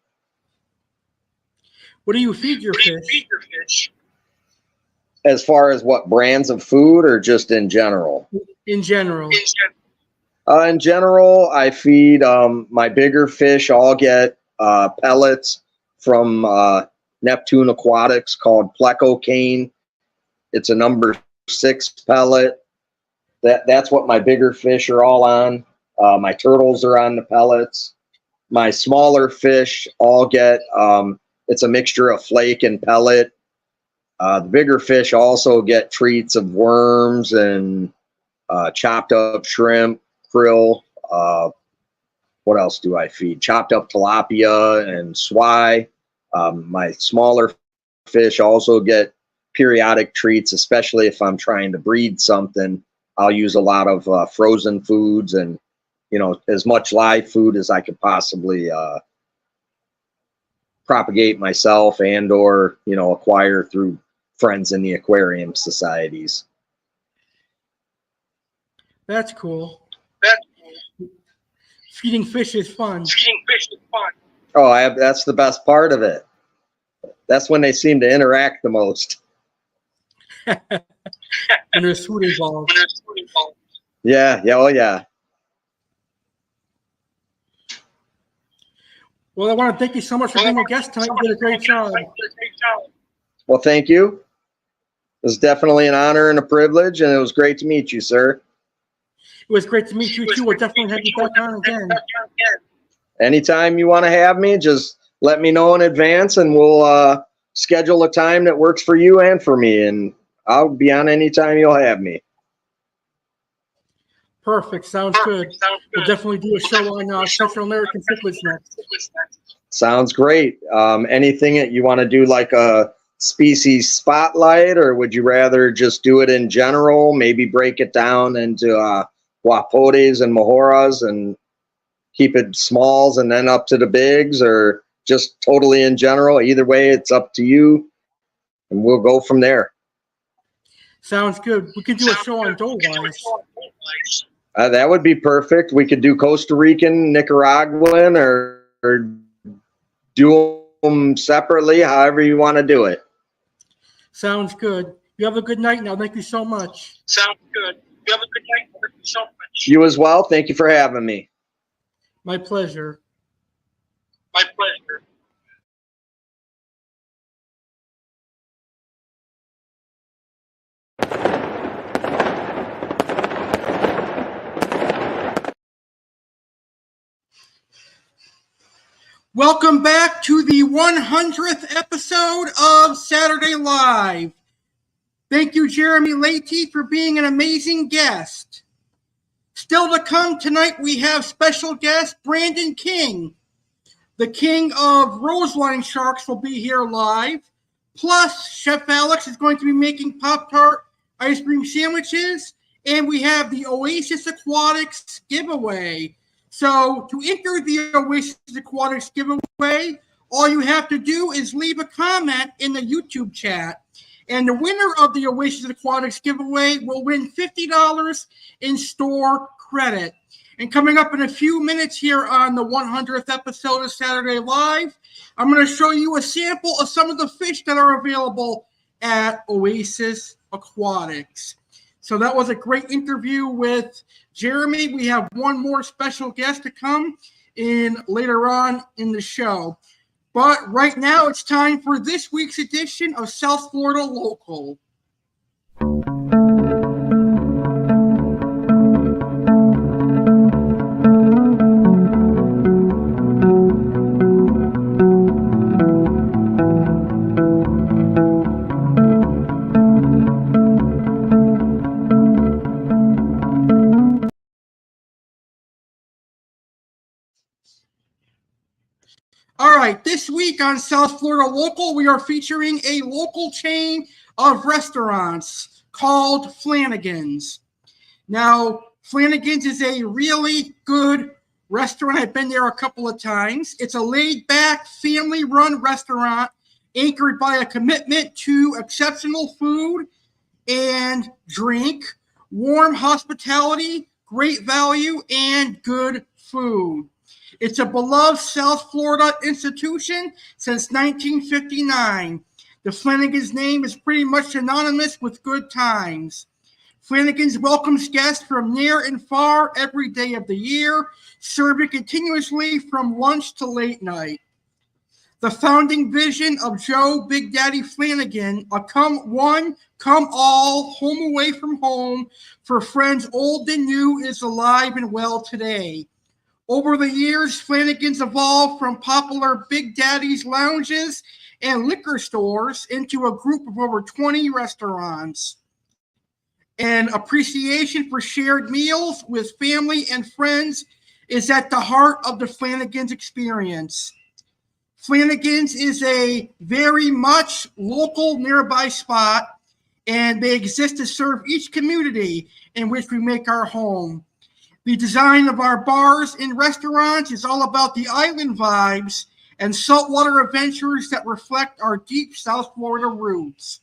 What do you feed your fish? As far as what brands of food, or just in general? In general. In general, I feed my bigger fish all get pellets from Neptune Aquatics called Plecocane. It's a number 6 pellet. That's what my bigger fish are all on. My turtles are on the pellets. My smaller fish all get, it's a mixture of flake and pellet. The bigger fish also get treats of worms and chopped up shrimp, krill. What else do I feed? Chopped up tilapia and swai. My smaller fish also get periodic treats, especially if I'm trying to breed something. I'll use a lot of frozen foods and, you know, as much live food as I could possibly propagate myself and or, you know, acquire through friends in the aquarium societies. That's cool. Feeding fish is fun. Oh, that's the best part of it. That's when they seem to interact the most. And there's food involved. Yeah, oh yeah. Well, I want to thank you so much for being a guest tonight. You did a great job. Well, thank you. It was definitely an honor and a privilege, and it was great to meet you, sir. It was great to meet you, too. We'll definitely have you back on again. Anytime you want to have me, just let me know in advance, and we'll schedule a time that works for you and for me, and I'll be on anytime you'll have me. Perfect. Sounds good. We'll definitely do a show on Central American cichlids next. Sounds great. Anything that you want to do, like a species spotlight, or would you rather just do it in general? Maybe break it down into guapotes and mojoras and keep it smalls and then up to the bigs, or just totally in general? Either way, it's up to you, and we'll go from there. Sounds good. We could do a show on doe wise. That would be perfect. We could do Costa Rican, Nicaraguan, or do them separately, however you want to do it. Sounds good. You have a good night now. Thank you so much. Sounds good. You have a good night. Thank you so much. You as well. Thank you for having me. My pleasure. My pleasure. Welcome back to the 100th episode of Saturday Live. Thank you, Jeremy Leahy, for being an amazing guest. Still to come tonight, we have special guest Brandon King. The king of Roseline Sharks will be here live. Plus, Chef Alex is going to be making Pop-Tart ice cream sandwiches. And we have the Oasis Aquatics giveaway. So to enter the Oasis Aquatics giveaway, all you have to do is leave a comment in the YouTube chat. And the winner of the Oasis Aquatics giveaway will win $50 in store credit. And coming up in a few minutes here on the 100th episode of Saturday Live, I'm going to show you a sample of some of the fish that are available at Oasis Aquatics. So that was a great interview with Jeremy. We have one more special guest to come in later on in the show. But right now it's time for this week's edition of South Florida Local. All right, this week on South Florida Local, we are featuring a local chain of restaurants called Flanagan's. Now, Flanagan's is a really good restaurant. I've been there a couple of times. It's a laid-back, family-run restaurant anchored by a commitment to exceptional food and drink, warm hospitality, great value, and good food. It's a beloved South Florida institution since 1959. The Flanagan's name is pretty much synonymous with good times. Flanagan's welcomes guests from near and far every day of the year, serving continuously from lunch to late night. The founding vision of Joe Big Daddy Flanagan, a come one, come all, home away from home, for friends old and new, is alive and well today. Over the years, Flanagan's evolved from popular Big Daddy's lounges and liquor stores into a group of over 20 restaurants. An appreciation for shared meals with family and friends is at the heart of the Flanagan's experience. Flanagan's is a very much local nearby spot, and they exist to serve each community in which we make our home. The design of our bars and restaurants is all about the island vibes and saltwater adventures that reflect our deep South Florida roots.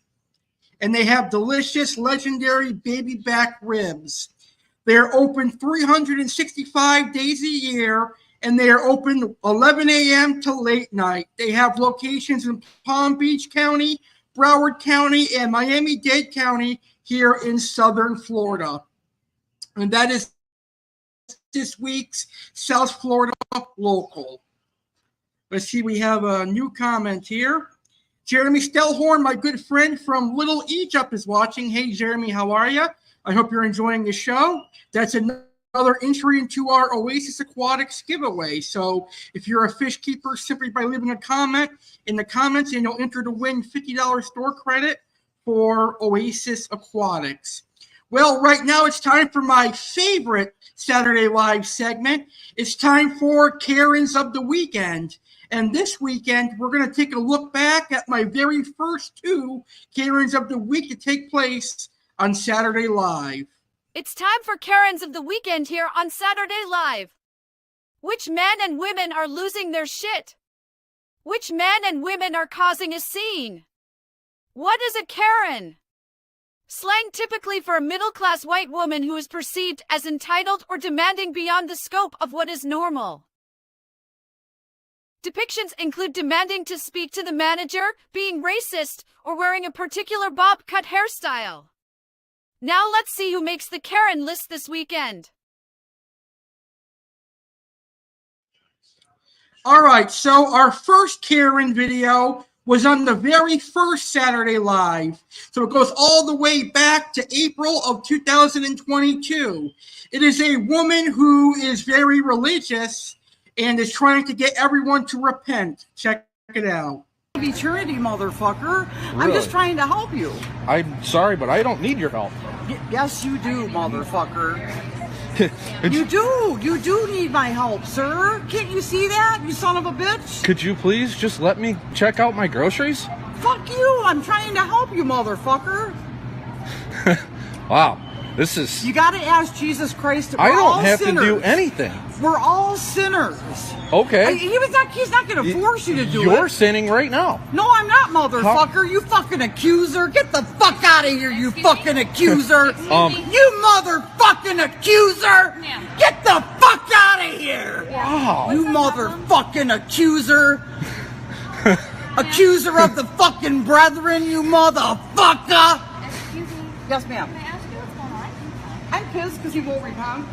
And they have delicious, legendary baby back ribs. They're open 365 days a year, and they are open 11 a.m. to late night. They have locations in Palm Beach County, Broward County, and Miami-Dade County here in Southern Florida. And that is this week's South Florida Local. Let's see, we have a new comment here. Jeremy Stellhorn, my good friend from Little Egypt, is watching. Hey, Jeremy, how are you? I hope you're enjoying the show. That's another entry into our Oasis Aquatics giveaway. So if you're a fish keeper, simply by leaving a comment in the comments, and you'll enter to win $50 store credit for Oasis Aquatics. Well, right now it's time for my favorite Saturday Live segment. It's time for Karens of the Weekend. And this weekend, we're going to take a look back at my very first 2 Karens of the Week to take place on Saturday Live. It's time for Karens of the Weekend here on Saturday Live. Which men and women are losing their shit? Which men and women are causing a scene? What is a Karen? Slang typically for a middle-class white woman who is perceived as entitled or demanding beyond the scope of what is normal. Depictions include demanding to speak to the manager, being racist, or wearing a particular bob-cut hairstyle. Now let's see who makes the Karen list this weekend. All right, so our first Karen video was on the very first Saturday Live. So it goes all the way back to April of 2022. It is a woman who is very religious and is trying to get everyone to repent. Check it out. Eternity, motherfucker. Really? I'm just trying to help you. I'm sorry, but I don't need your help. Yes, you do, motherfucker. You do need my help, sir. Can't you see that, you son of a bitch? Could you please just let me check out my groceries? Fuck you, I'm trying to help you, motherfucker. Wow, this is... You gotta ask Jesus Christ. I don't have to do anything. We're all sinners. Okay. He's not gonna force you to do it. You're sinning right now. No, I'm not, motherfucker. You fucking accuser. Get the fuck out of here, you fucking accuser. You motherfucking accuser. Get the fuck out of here. Wow. You motherfucking accuser. Accuser of the fucking brethren, you motherfucker. Excuse me. Yes, ma'am. Can I ask you what's going on? I'm pissed because he won't repent.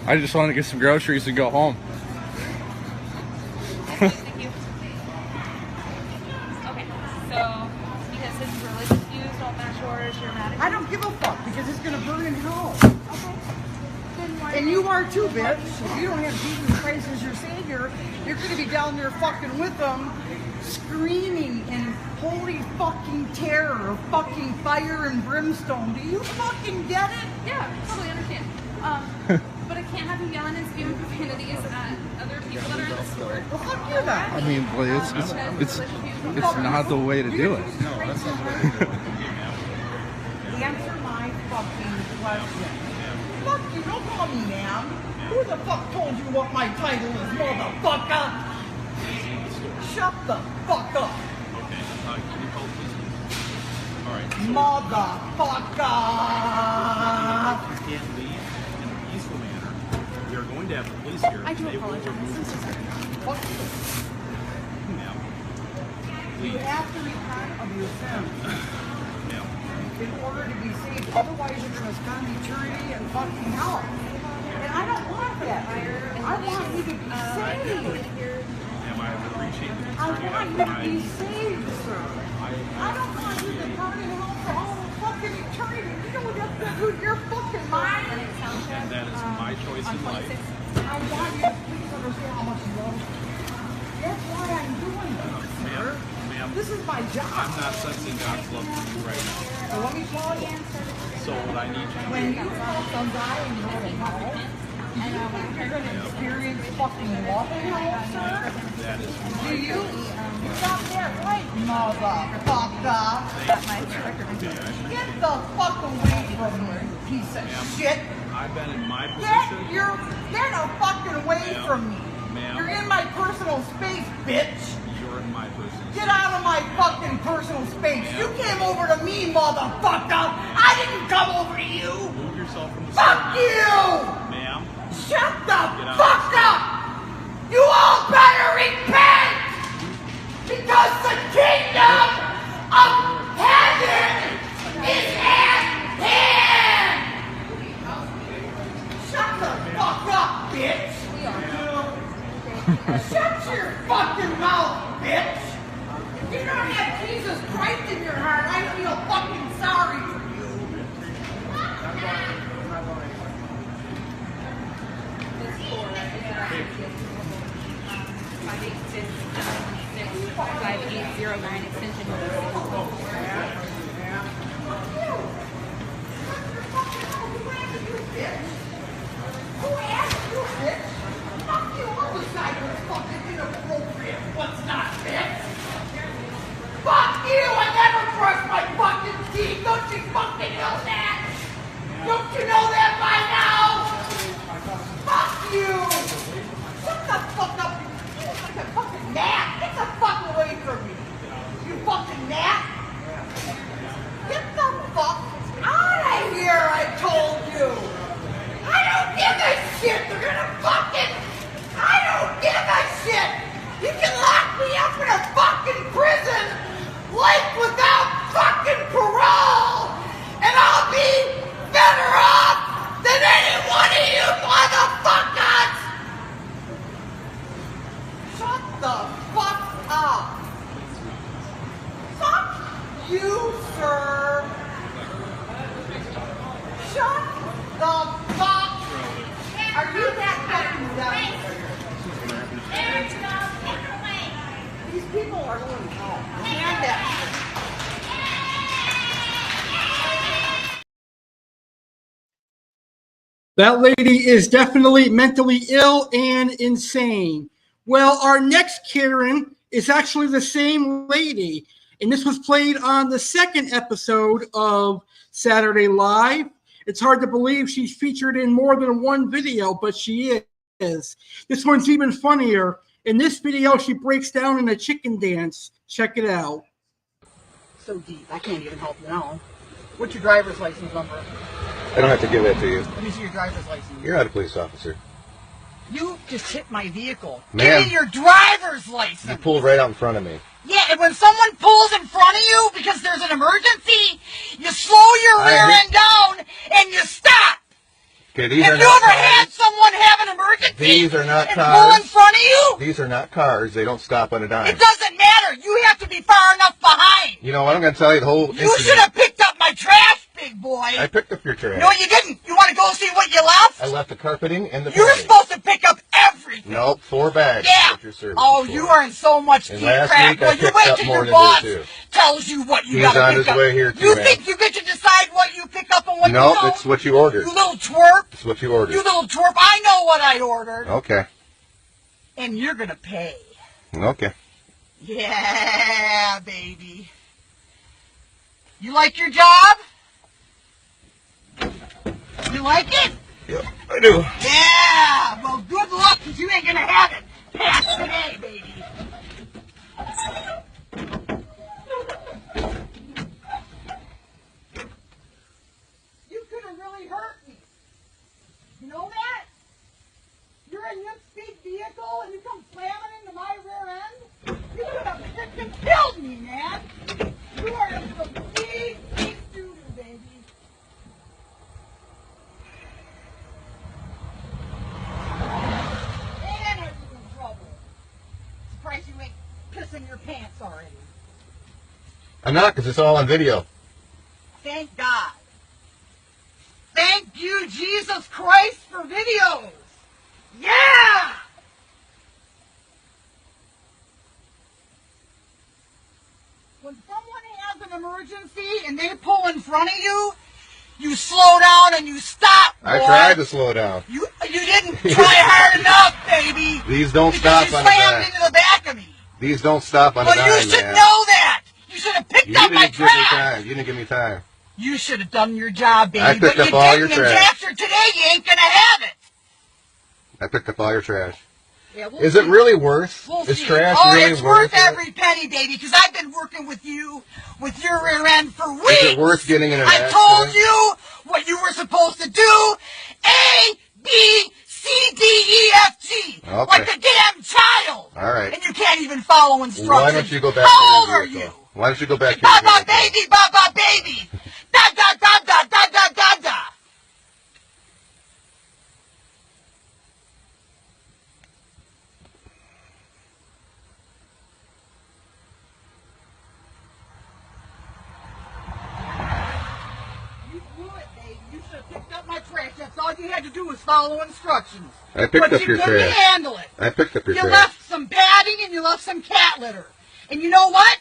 I just wanted to get some groceries and go home. Okay, thank you. Okay, so because his religious views don't match yours, you're mad at him? I don't give a fuck because it's gonna burn in hell. Okay. Then why And you are too, bitch. If you don't have Jesus Christ as your savior, you're gonna be down there fucking with them, screaming in holy fucking terror of fucking fire and brimstone. Do you fucking get it? Yeah, totally understand. But I can't have you yelling and spewing profanities at other people that are in the store. Well, fuck you then. I mean, it's not the way to do it. Answer my fucking question. Fuck you, don't call me ma'am. Who the fuck told you what my title is, motherfucker? Shut the fuck up. Motherfucker! You can't leave in a peaceful manner. We are going to have the police here. I do apologize. Fuck you. Ma'am. You have to repent of your sins. Ma'am. In order to be saved. Otherwise you're going to spend eternity in fucking hell. And I don't want that. I want you to be saved. Ma'am, I appreciate the I want you to be saved, sir. I don't want you to burn in hell for all fucking eternity. You know what that's going to do to your fucking mind? And that is my choice in life. I want you to please understand how much you love me. That's why I'm doing this, sir. Ma'am, this is my job. I'm not sensing God's love for you right now. So let me tell you. So what I need you to do... When you help somebody and go to hell, do you think you're going to experience fucking love in hell, sir? That is Do you? You got that right, motherfucker. Get the fuck away from me, you piece of shit. I've been in my position. Get the fucking away from me. You're in my personal space, bitch. You're in my personal space. Get out of my fucking personal space. You came over to me, motherfucker. I didn't come over to you. Move yourself from the Fuck you! Ma'am. Shut the fuck up! You all better repent! Because the kingdom of heaven is at hand! Shut the fuck up, bitch! Shut your fucking mouth, bitch! If you don't have Jesus Christ in your heart, I feel fucking sorry for you. Five 58009 extension. the fuck up. Fuck you, sir. Shut the fuck. Are you that fucking dumb? These people are going home. Stand that shit. That lady is definitely mentally ill and insane. Well, our next Karen is actually the same lady, and this was played on the second episode of Saturday Live. It's hard to believe she's featured in more than one video, but she is. This one's even funnier. In this video, she breaks down in a chicken dance. Check it out. So deep, I can't even help you now. What's your driver's license number? I don't have to give that to you. Let me see your driver's license. You're not a police officer. You just hit my vehicle. Ma'am. Give me your driver's license. You pulled right out in front of me. Yeah, and when someone pulls in front of you because there's an emergency, you slow your rear end down and you stop. Okay, these Have are you not ever cars. had someone have an emergency These are not and cars. pull in front of you? These are not cars. They don't stop on a dime. It doesn't matter. You have to be far enough behind. You know what? I'm going to tell you the whole You should have picked up my trash, big boy. I picked up your trash. No, you didn't. You want to go see what you left? I left the carpeting and the You're padding. supposed to pick up everything. Nope, 4 bags. Yeah. What you're serving Oh, for. you are in so much And deep last crack. week I Well, you picked wait up till more your than boss you, too. tells you what you He's got to on pick his up. way here, too, You man. think you get to decide what you pick up and what you Nope, don't? it's what you ordered. You little twerp. It's what you ordered. You little twerp. I know what I ordered. Okay. And you're going to pay. Okay. Yeah, baby. You like your job? You like it? Yep, I do. Yeah, well, good luck, because you ain't going to have it. Pass today, baby. You could have really hurt me. You know that? You're in this big vehicle and you come slamming into my rear end? You could have freaking killed me, man. You are in some big, big doo-doo, baby. And are you in trouble? Surprised you ain't pissing your pants already. I'm not, because it's all on video. Thank God. Thank you, Jesus Christ, for videos. Yeah! When someone has an emergency and they pull in front of you, you slow down and you stop, boy. I tried to slow down. You didn't try hard enough, baby. These don't Because stop you on a slammed dime. into the back of me. These don't stop on a Well, dime, you should man. know that. You should have picked You up my didn't give me trash. time. You didn't give me time. You should have done your job, baby. I picked but up you all your didn't, and trash. after today, you ain't gonna have it. I picked up all your trash. Yeah, we'll Is see. it really worth? We'll Is see. trash Oh, really it's worth worth it? every penny, baby, because I've been working with you, with your rear end for weeks. Is it worth getting in an I accident? told you what you were supposed to do. A, B, C, D, E, F, G. Okay. Like a damn child. All right. And you can't even follow instructions. Why don't you go back How to old your are vehicle? you? Why don't you go back to your Baba vehicle? baby, baba baby. Da da da da da da da da. You blew it, baby. You should have picked up my trash. That's all you had to do was follow instructions. I picked but up you your couldn't trash. handle it. I picked up your You trash. left some padding and you left some cat litter. And you know what?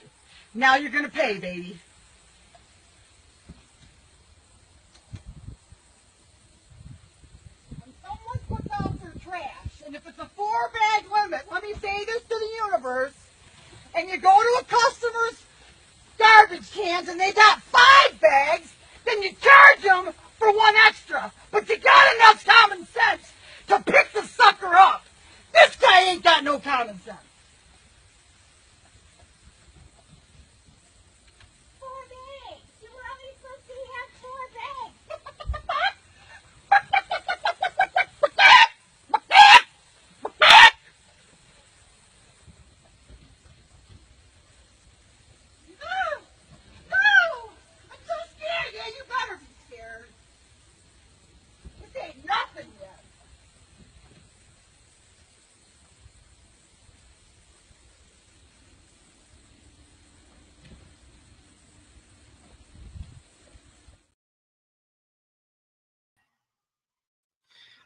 Now you're going to pay, baby. When someone puts out their trash, and if it's a 4-bag limit, let me say this to the universe, and you go to a customer's garbage cans and they got 5 bags, then you charge them for 1 extra. But you got enough common sense to pick the sucker up. This guy ain't got no common sense. 4 bags. You were only supposed to have 4 bags. No! I'm so scared. Yeah, you better be scared. This ain't nothing yet.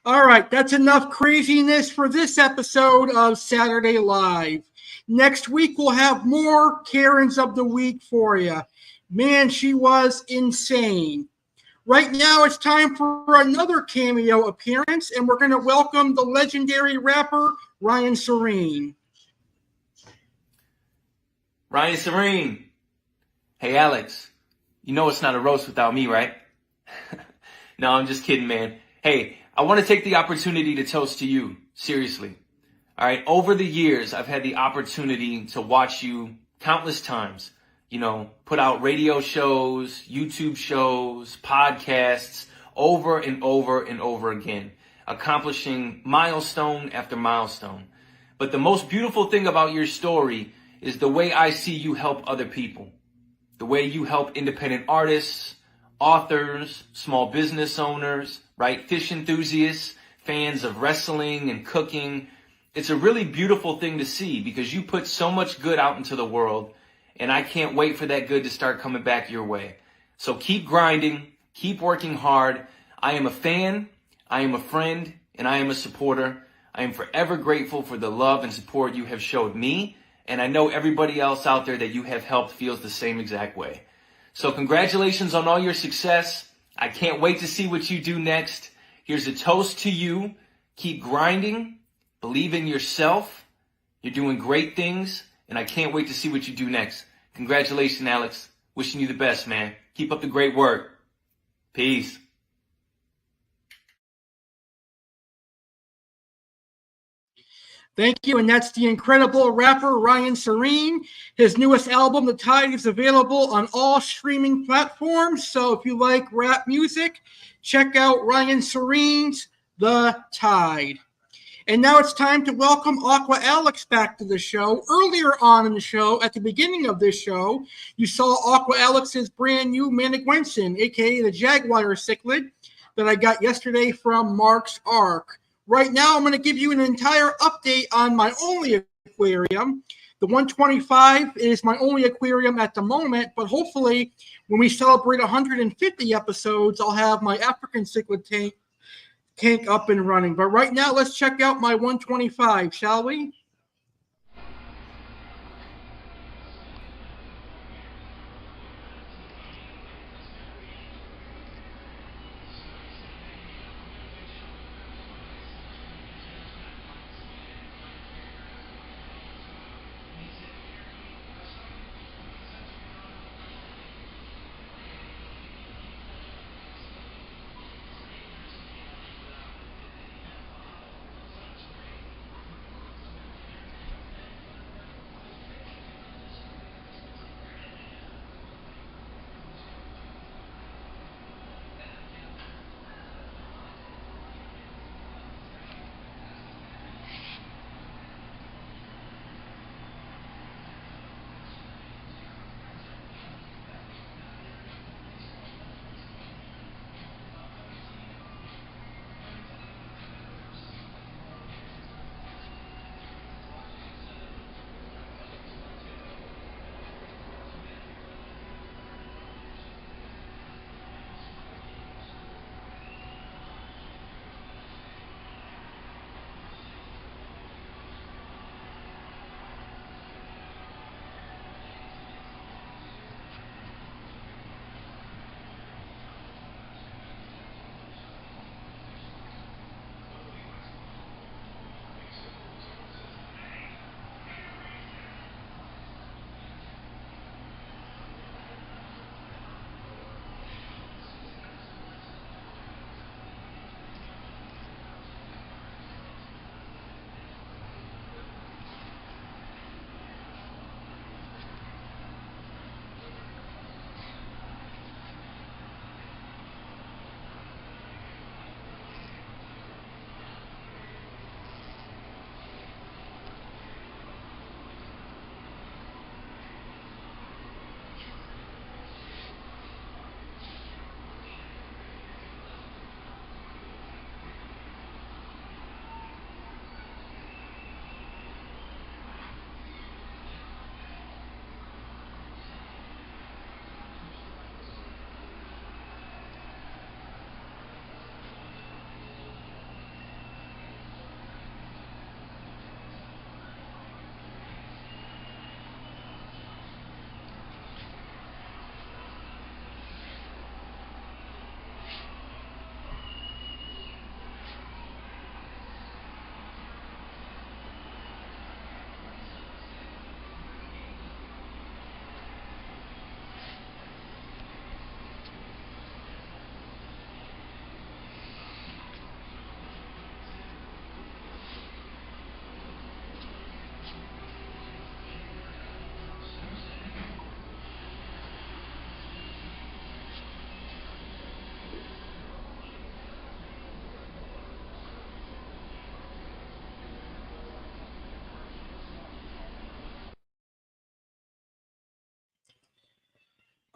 All right, that's enough craziness for this episode of Saturday Live. Next week, we'll have more Karens of the Week for you. Man, she was insane. Right now, it's time for another cameo appearance, and we're going to welcome the legendary rapper Ryan Serene. Ryan Serene. Hey, Alex. You know it's not a roast without me, right? No, I'm just kidding, man. Hey, I want to take the opportunity to toast to you. Seriously. All right. Over the years, I've had the opportunity to watch you countless times. You know, put out radio shows, YouTube shows, podcasts, over and over and over again, accomplishing milestone after milestone. But the most beautiful thing about your story is the way I see you help other people. The way you help independent artists, authors, small business owners, right? Fish enthusiasts, fans of wrestling and cooking. It's a really beautiful thing to see because you put so much good out into the world, and I can't wait for that good to start coming back your way. So keep grinding, keep working hard. I am a fan, I am a friend, and I am a supporter. I am forever grateful for the love and support you have showed me, and I know everybody else out there that you have helped feels the same exact way. So congratulations on all your success. I can't wait to see what you do next. Here's a toast to you. Keep grinding. Believe in yourself. You're doing great things, and I can't wait to see what you do next. Congratulations, Alex. Wishing you the best, man. Keep up the great work. Peace. Thank you, and that's the incredible rapper Ryan Serene. His newest album, The Tide, is available on all streaming platforms. So if you like rap music, check out Ryan Serene's The Tide. And now it's time to welcome Aqua Alex back to the show. Earlier on in the show, at the beginning of this show, you saw Aqua Alex's brand new Manigwenson, a.k.a. the Jaguar cichlid, that I got yesterday from Mark's Ark. Right now, I'm going to give you an entire update on my only aquarium. The 125 is my only aquarium at the moment, but hopefully when we celebrate 150 episodes, I'll have my African cichlid tank up and running. But right now, let's check out my 125, shall we?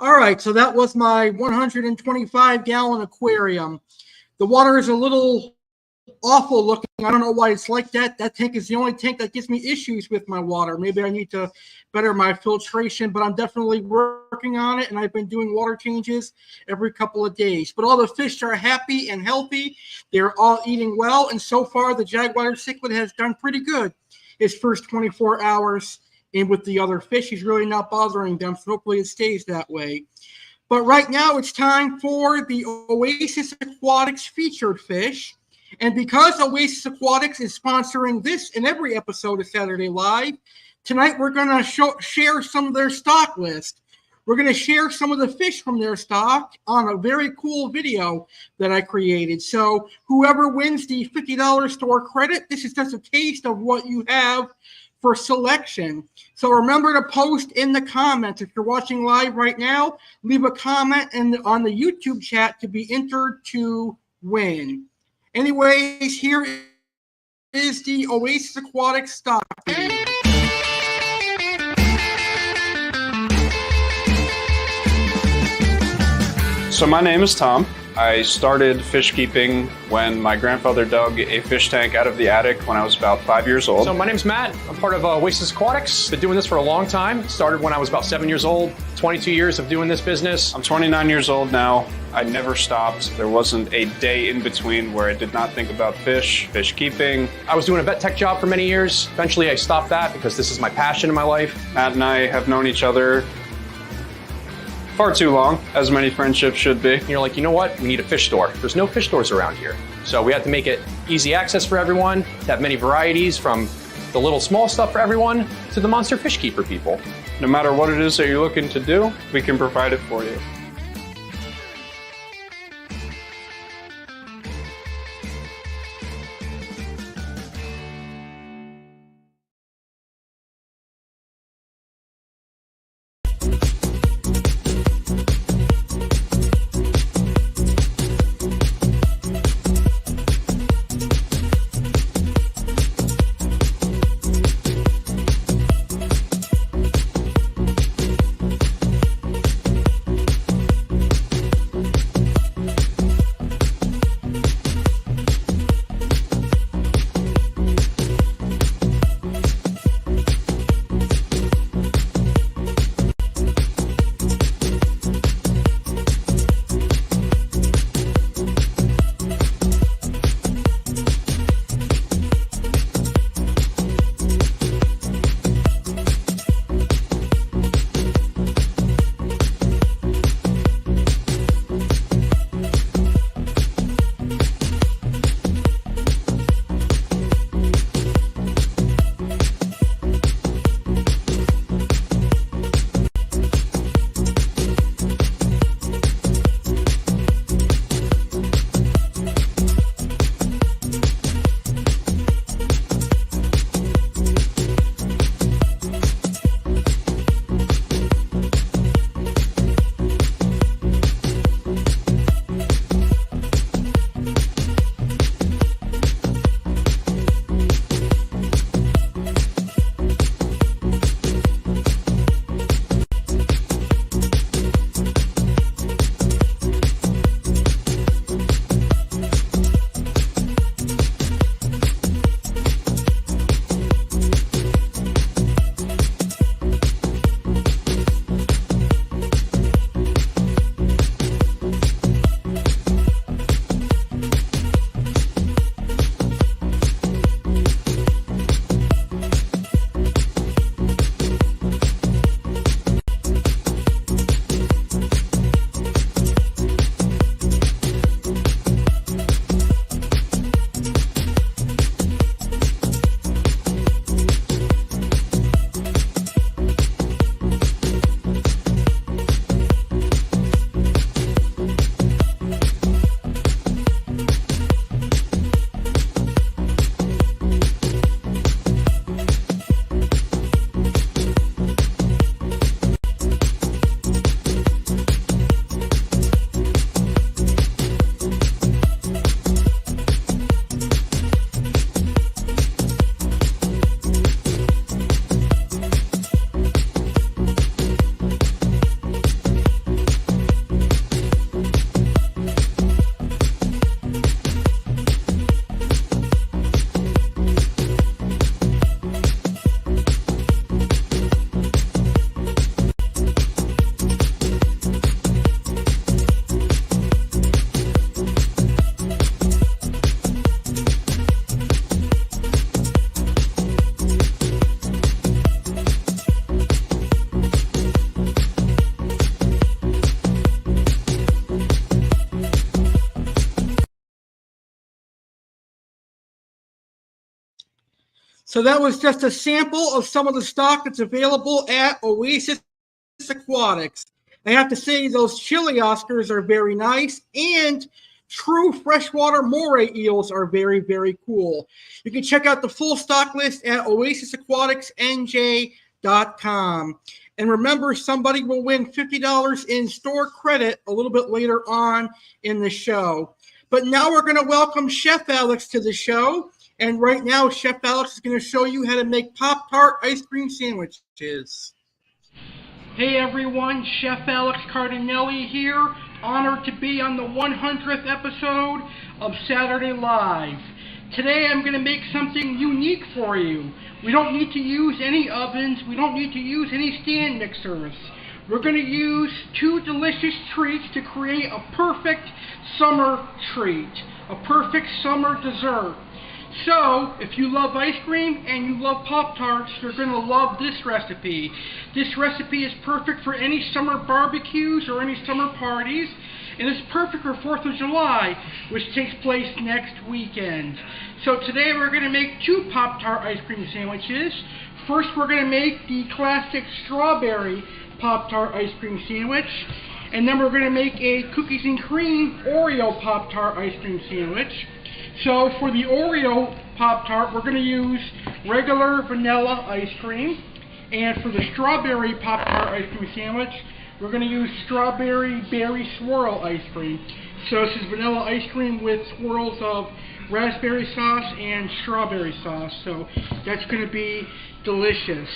All right, so that was my 125-gallon aquarium. The water is a little awful looking. I don't know why it's like that. That tank is the only tank that gives me issues with my water. Maybe I need to better my filtration, but I'm definitely working on it, and I've been doing water changes every couple of days. But all the fish are happy and healthy. They're all eating well, and so far the Jaguar cichlid has done pretty good his first 24 hours. And with the other fish, he's really not bothering them, so hopefully it stays that way. But right now it's time for the Oasis Aquatics featured fish. And because Oasis Aquatics is sponsoring this and every episode of Saturday Live, tonight we're going to share some of their stock list. We're going to share some of the fish from their stock on a very cool video that I created. So whoever wins the $50 store credit, this is just a taste of what you have for selection. So remember to post in the comments. If you're watching live right now, leave a comment on the YouTube chat to be entered to win. Anyways, here is the Oasis Aquatics stock. So my name is Tom. I started fish keeping when my grandfather dug a fish tank out of the attic when I was about 5 years old. So my name's Matt. I'm part of Oasis Aquatics. Been doing this for a long time. Started when I was about 7 years old. 22 years of doing this business. I'm 29 years old now. I never stopped. There wasn't a day in between where I did not think about fish keeping. I was doing a vet tech job for many years. Eventually I stopped that because this is my passion in my life. Matt and I have known each other far too long, as many friendships should be. And you're like, you know what? We need a fish store. There's no fish stores around here. So we had to make it easy access for everyone, to have many varieties from the little small stuff for everyone to the monster fish keeper people. No matter what it is that you're looking to do, we can provide it for you. So that was just a sample of some of the stock that's available at Oasis Aquatics. I have to say those chili Oscars are very nice, and true freshwater moray eels are very, very cool. You can check out the full stock list at oasisaquaticsnj.com. And remember, somebody will win $50 in store credit a little bit later on in the show. But now we're going to welcome Chef Alex to the show. And right now, Chef Alex is going to show you how to make Pop-Tart ice cream sandwiches. Hey everyone, Chef Alex Cardinale here. Honored to be on the 100th episode of Saturday Live. Today I'm going to make something unique for you. We don't need to use any ovens. We don't need to use any stand mixers. We're going to use two delicious treats to create a perfect summer treat, a perfect summer dessert. So, if you love ice cream and you love Pop-Tarts, you're going to love this recipe. This recipe is perfect for any summer barbecues or any summer parties, and it's perfect for 4th of July, which takes place next weekend. So today we're going to make two Pop-Tart ice cream sandwiches. First, we're going to make the classic strawberry Pop-Tart ice cream sandwich, and then we're going to make a cookies and cream Oreo Pop-Tart ice cream sandwich. So for the Oreo Pop-Tart, we're going to use regular vanilla ice cream. And for the strawberry Pop-Tart ice cream sandwich, we're going to use strawberry berry swirl ice cream. So this is vanilla ice cream with swirls of raspberry sauce and strawberry sauce. So that's going to be delicious.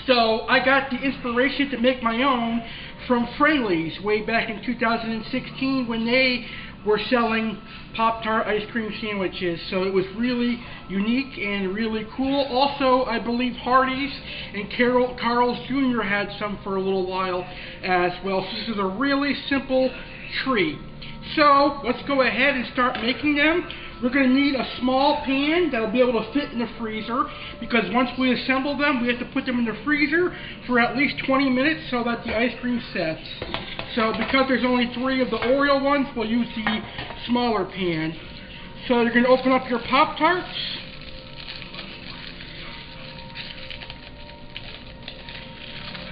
So I got the inspiration to make my own from Fraley's way back in 2016 when they were selling Pop-Tart ice cream sandwiches. So it was really unique and really cool. Also, I believe Hardee's and Carl's Jr. had some for a little while as well. So this is a really simple treat. So let's go ahead and start making them. We're going to need a small pan that'll be able to fit in the freezer, because once we assemble them, we have to put them in the freezer for at least 20 minutes so that the ice cream sets. So because there's only 3 of the Oreo ones, we'll use the smaller pan. So you're going to open up your Pop-Tarts.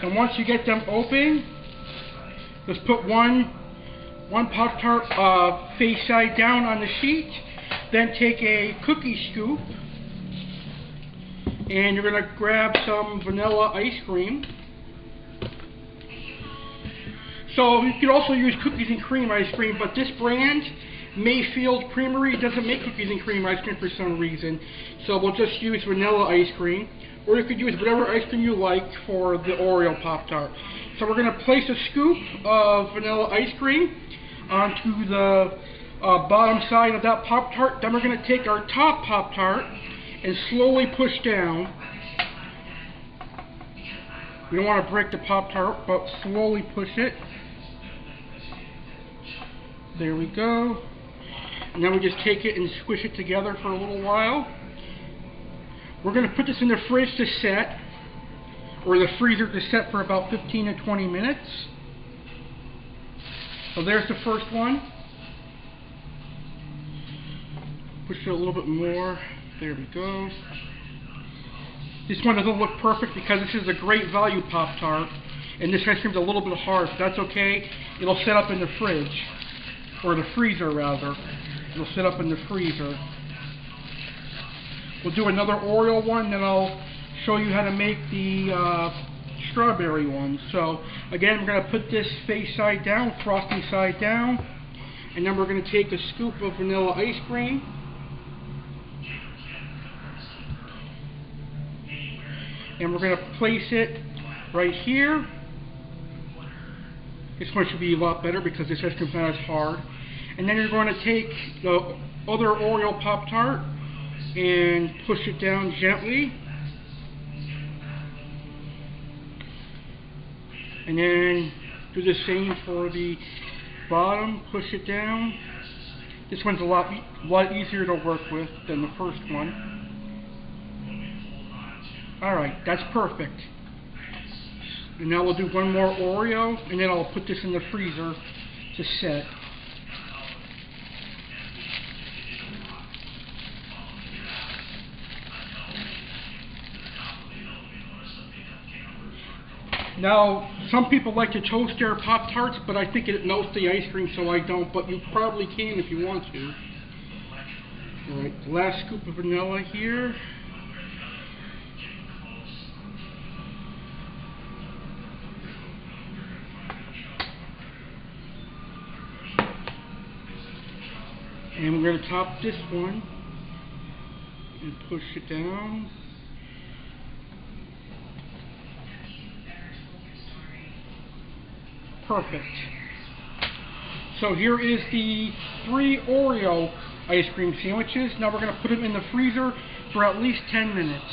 And once you get them open, just put one Pop-Tart face side down on the sheet. Then take a cookie scoop, and you're going to grab some vanilla ice cream. So you can also use cookies and cream ice cream, but this brand, Mayfield Creamery, doesn't make cookies and cream ice cream for some reason. So we'll just use vanilla ice cream, or you could use whatever ice cream you like for the Oreo Pop-Tart. So we're going to place a scoop of vanilla ice cream onto the bottom side of that Pop-Tart. Then we're going to take our top Pop-Tart and slowly push down. We don't want to break the Pop-Tart, but slowly push it. There we go. And then we just take it and squish it together for a little while. We're going to put this in the fridge to set, or the freezer to set for about 15 to 20 minutes. So there's the first one. Push it a little bit more. There we go. This one doesn't look perfect because this is a great value Pop-Tart, and this ice cream's a little bit hard, but that's okay. It'll set up in the fridge, or the freezer rather. It'll set up in the freezer. We'll do another Oreo one, then I'll show you how to make the strawberry one. So again, we're going to put this face side down, frosting side down, and then we're going to take a scoop of vanilla ice cream. And we're going to place it right here. This one should be a lot better because this ice cream's not as hard. And then you're going to take the other Oreo Pop-Tart and push it down gently. And then do the same for the bottom. Push it down. This one's a lot easier to work with than the first one. Alright, that's perfect. And now we'll do one more Oreo, and then I'll put this in the freezer to set. Now, some people like to toast their Pop-Tarts, but I think it melts the ice cream, so I don't, but you probably can if you want to. Alright, last scoop of vanilla here. And we're going to top this one and push it down. Perfect. So here is the 3 Oreo ice cream sandwiches. Now we're going to put them in the freezer for at least 10 minutes.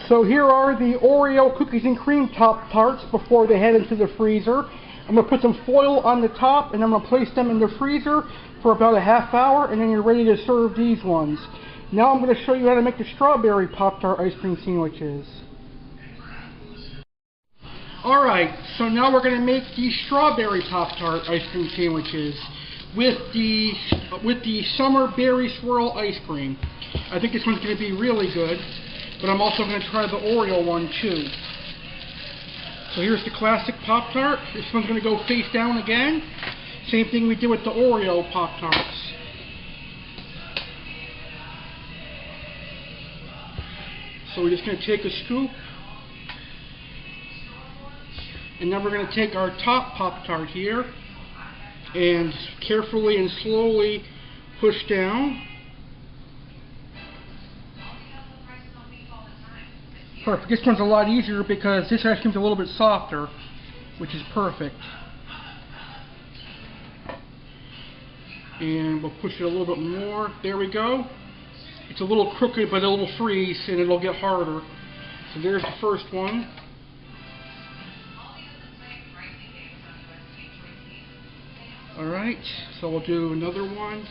So here are the Oreo cookies and cream Pop-Tarts before they head into the freezer. I'm going to put some foil on the top and I'm going to place them in the freezer for about a half hour, and then you're ready to serve these ones. Now I'm going to show you how to make the strawberry Pop-Tart ice cream sandwiches. Alright, so now we're going to make the strawberry Pop-Tart ice cream sandwiches with the summer berry swirl ice cream. I think this one's going to be really good, but I'm also going to try the Oreo one too. So here's the classic Pop-Tart. This one's going to go face down again. Same thing we did with the Oreo Pop-Tarts. So we're just going to take a scoop, and then we're going to take our top Pop-Tart here and carefully and slowly push down. Perfect. This one's a lot easier because this ice cream's a little bit softer, which is perfect. And we'll push it a little bit more. There we go. It's a little crooked, but it'll freeze and it'll get harder. So there's the first one. Alright, so we'll do another one.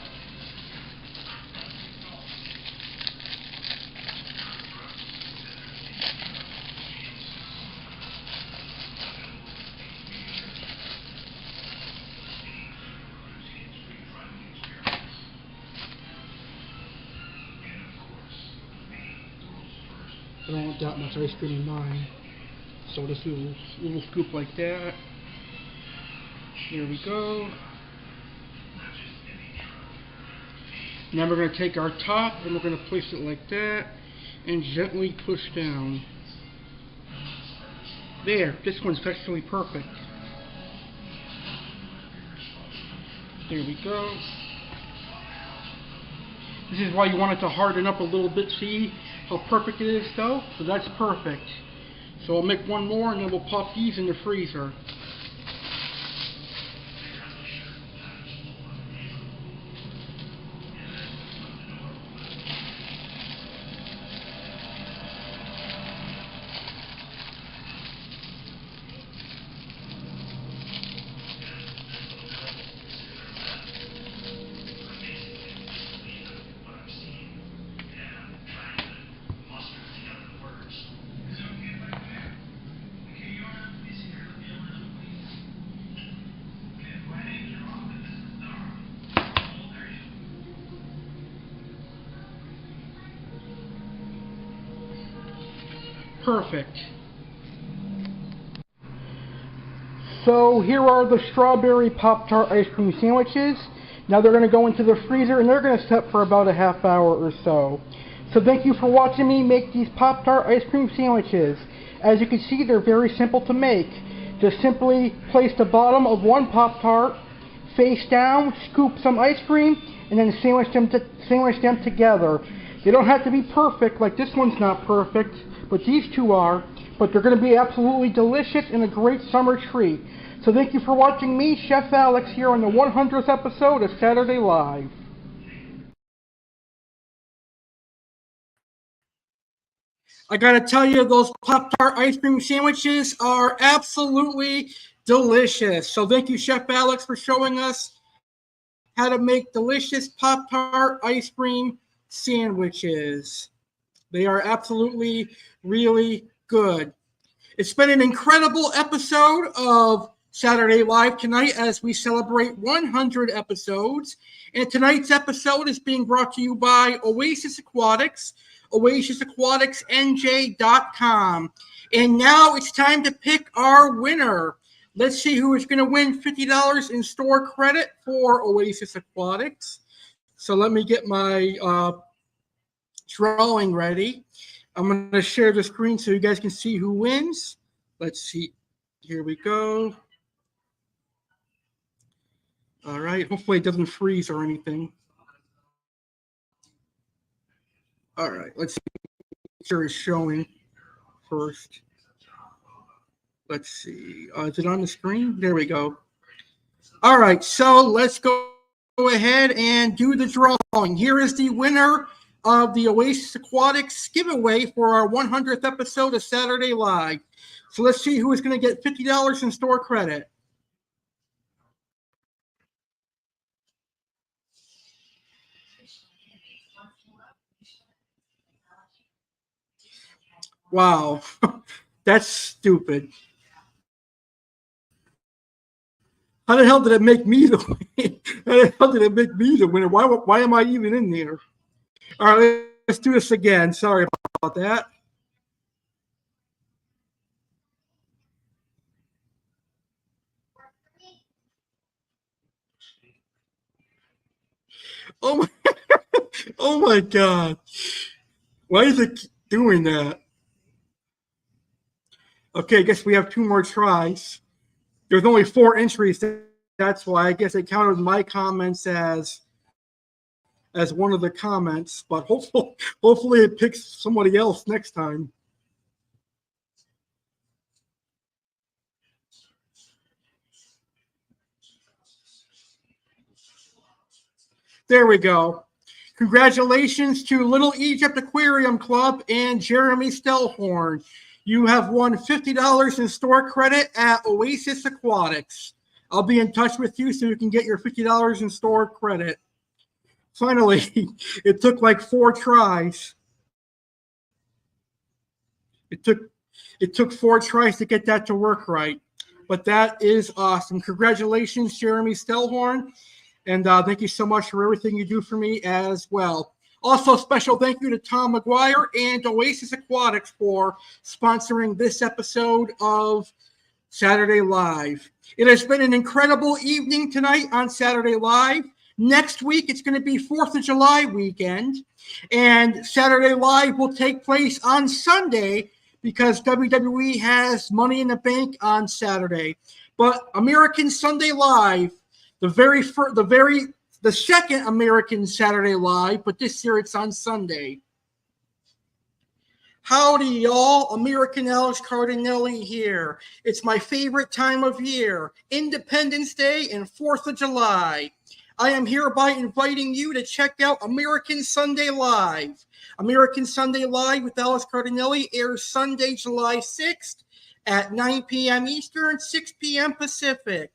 I don't want that much ice cream in mine, so just do a little scoop like that. There we go. Now we're going to take our top and we're going to place it like that and gently push down. There, this one's actually perfect. There we go. This is why you want it to harden up a little bit. See how perfect it is though? So that's perfect. So I'll make one more and then we'll pop these in the freezer. Perfect. So here are the strawberry Pop-Tart ice cream sandwiches. Now they're going to go into the freezer and they're going to set for about a half hour or so. So thank you for watching me make these Pop-Tart ice cream sandwiches. As you can see, they're very simple to make. Just simply place the bottom of one Pop-Tart face down, scoop some ice cream, and then sandwich them together. They don't have to be perfect, like this one's not perfect, but these two are, but they're going to be absolutely delicious and a great summer treat. So thank you for watching me, Chef Alex, here on the 100th episode of Saturday Live. I gotta tell you, those Pop-Tart ice cream sandwiches are absolutely delicious. So thank you, Chef Alex, for showing us how to make delicious Pop-Tart ice cream sandwiches. They are absolutely really good. It's been an incredible episode of Saturday Live tonight as we celebrate 100 episodes. And tonight's episode is being brought to you by Oasis Aquatics, oasisaquaticsnj.com. And now it's time to pick our winner. Let's see who is going to win $50 in store credit for Oasis Aquatics. So let me get my drawing ready. I'm going to share the screen so you guys can see who wins. Let's see. Here we go. All right. Hopefully it doesn't freeze or anything. All right. Let's see. Make sure it's showing first. Let's see. Is it on the screen? There we go. All right. So let's go ahead and do the drawing. Here is the winner of the Oasis Aquatics giveaway for our 100th episode of Saturday Live. So let's see who is going to get $50 in store credit. Wow, that's stupid. How the hell did it make me the winner? How the hell did it make me the winner? Why am I even in there? All right, let's do this again. Sorry about that. Oh my, oh my God. Why is it doing that? Okay, I guess we have 2 more tries. There's only 4 entries. That's why I guess they counted my comments as one of the comments, but hopefully it picks somebody else next time. There we go. Congratulations to Little Egypt Aquarium Club and Jeremy Stellhorn. You have won $50 in store credit at Oasis Aquatics. I'll be in touch with you so you can get your $50 in store credit. Finally, it took like 4 tries. It took 4 tries to get that to work right. But that is awesome. Congratulations, Jeremy Stellhorn. And thank you so much for everything you do for me as well. Also, special thank you to Tom McGuire and Oasis Aquatics for sponsoring this episode of Saturday Live. It has been an incredible evening tonight on Saturday Live. Next week, it's going to be 4th of July weekend. And Saturday Live will take place on Sunday because WWE has Money in the Bank on Saturday. But American Sunday Live, the second American Saturday Live, but this year it's on Sunday. Howdy, y'all. American Alex Cardinale here. It's my favorite time of year, Independence Day and 4th of July. I am hereby inviting you to check out American Sunday Live. American Sunday Live with Alex Cardinale airs Sunday, July 6th at 9 p.m. Eastern, 6 p.m. Pacific.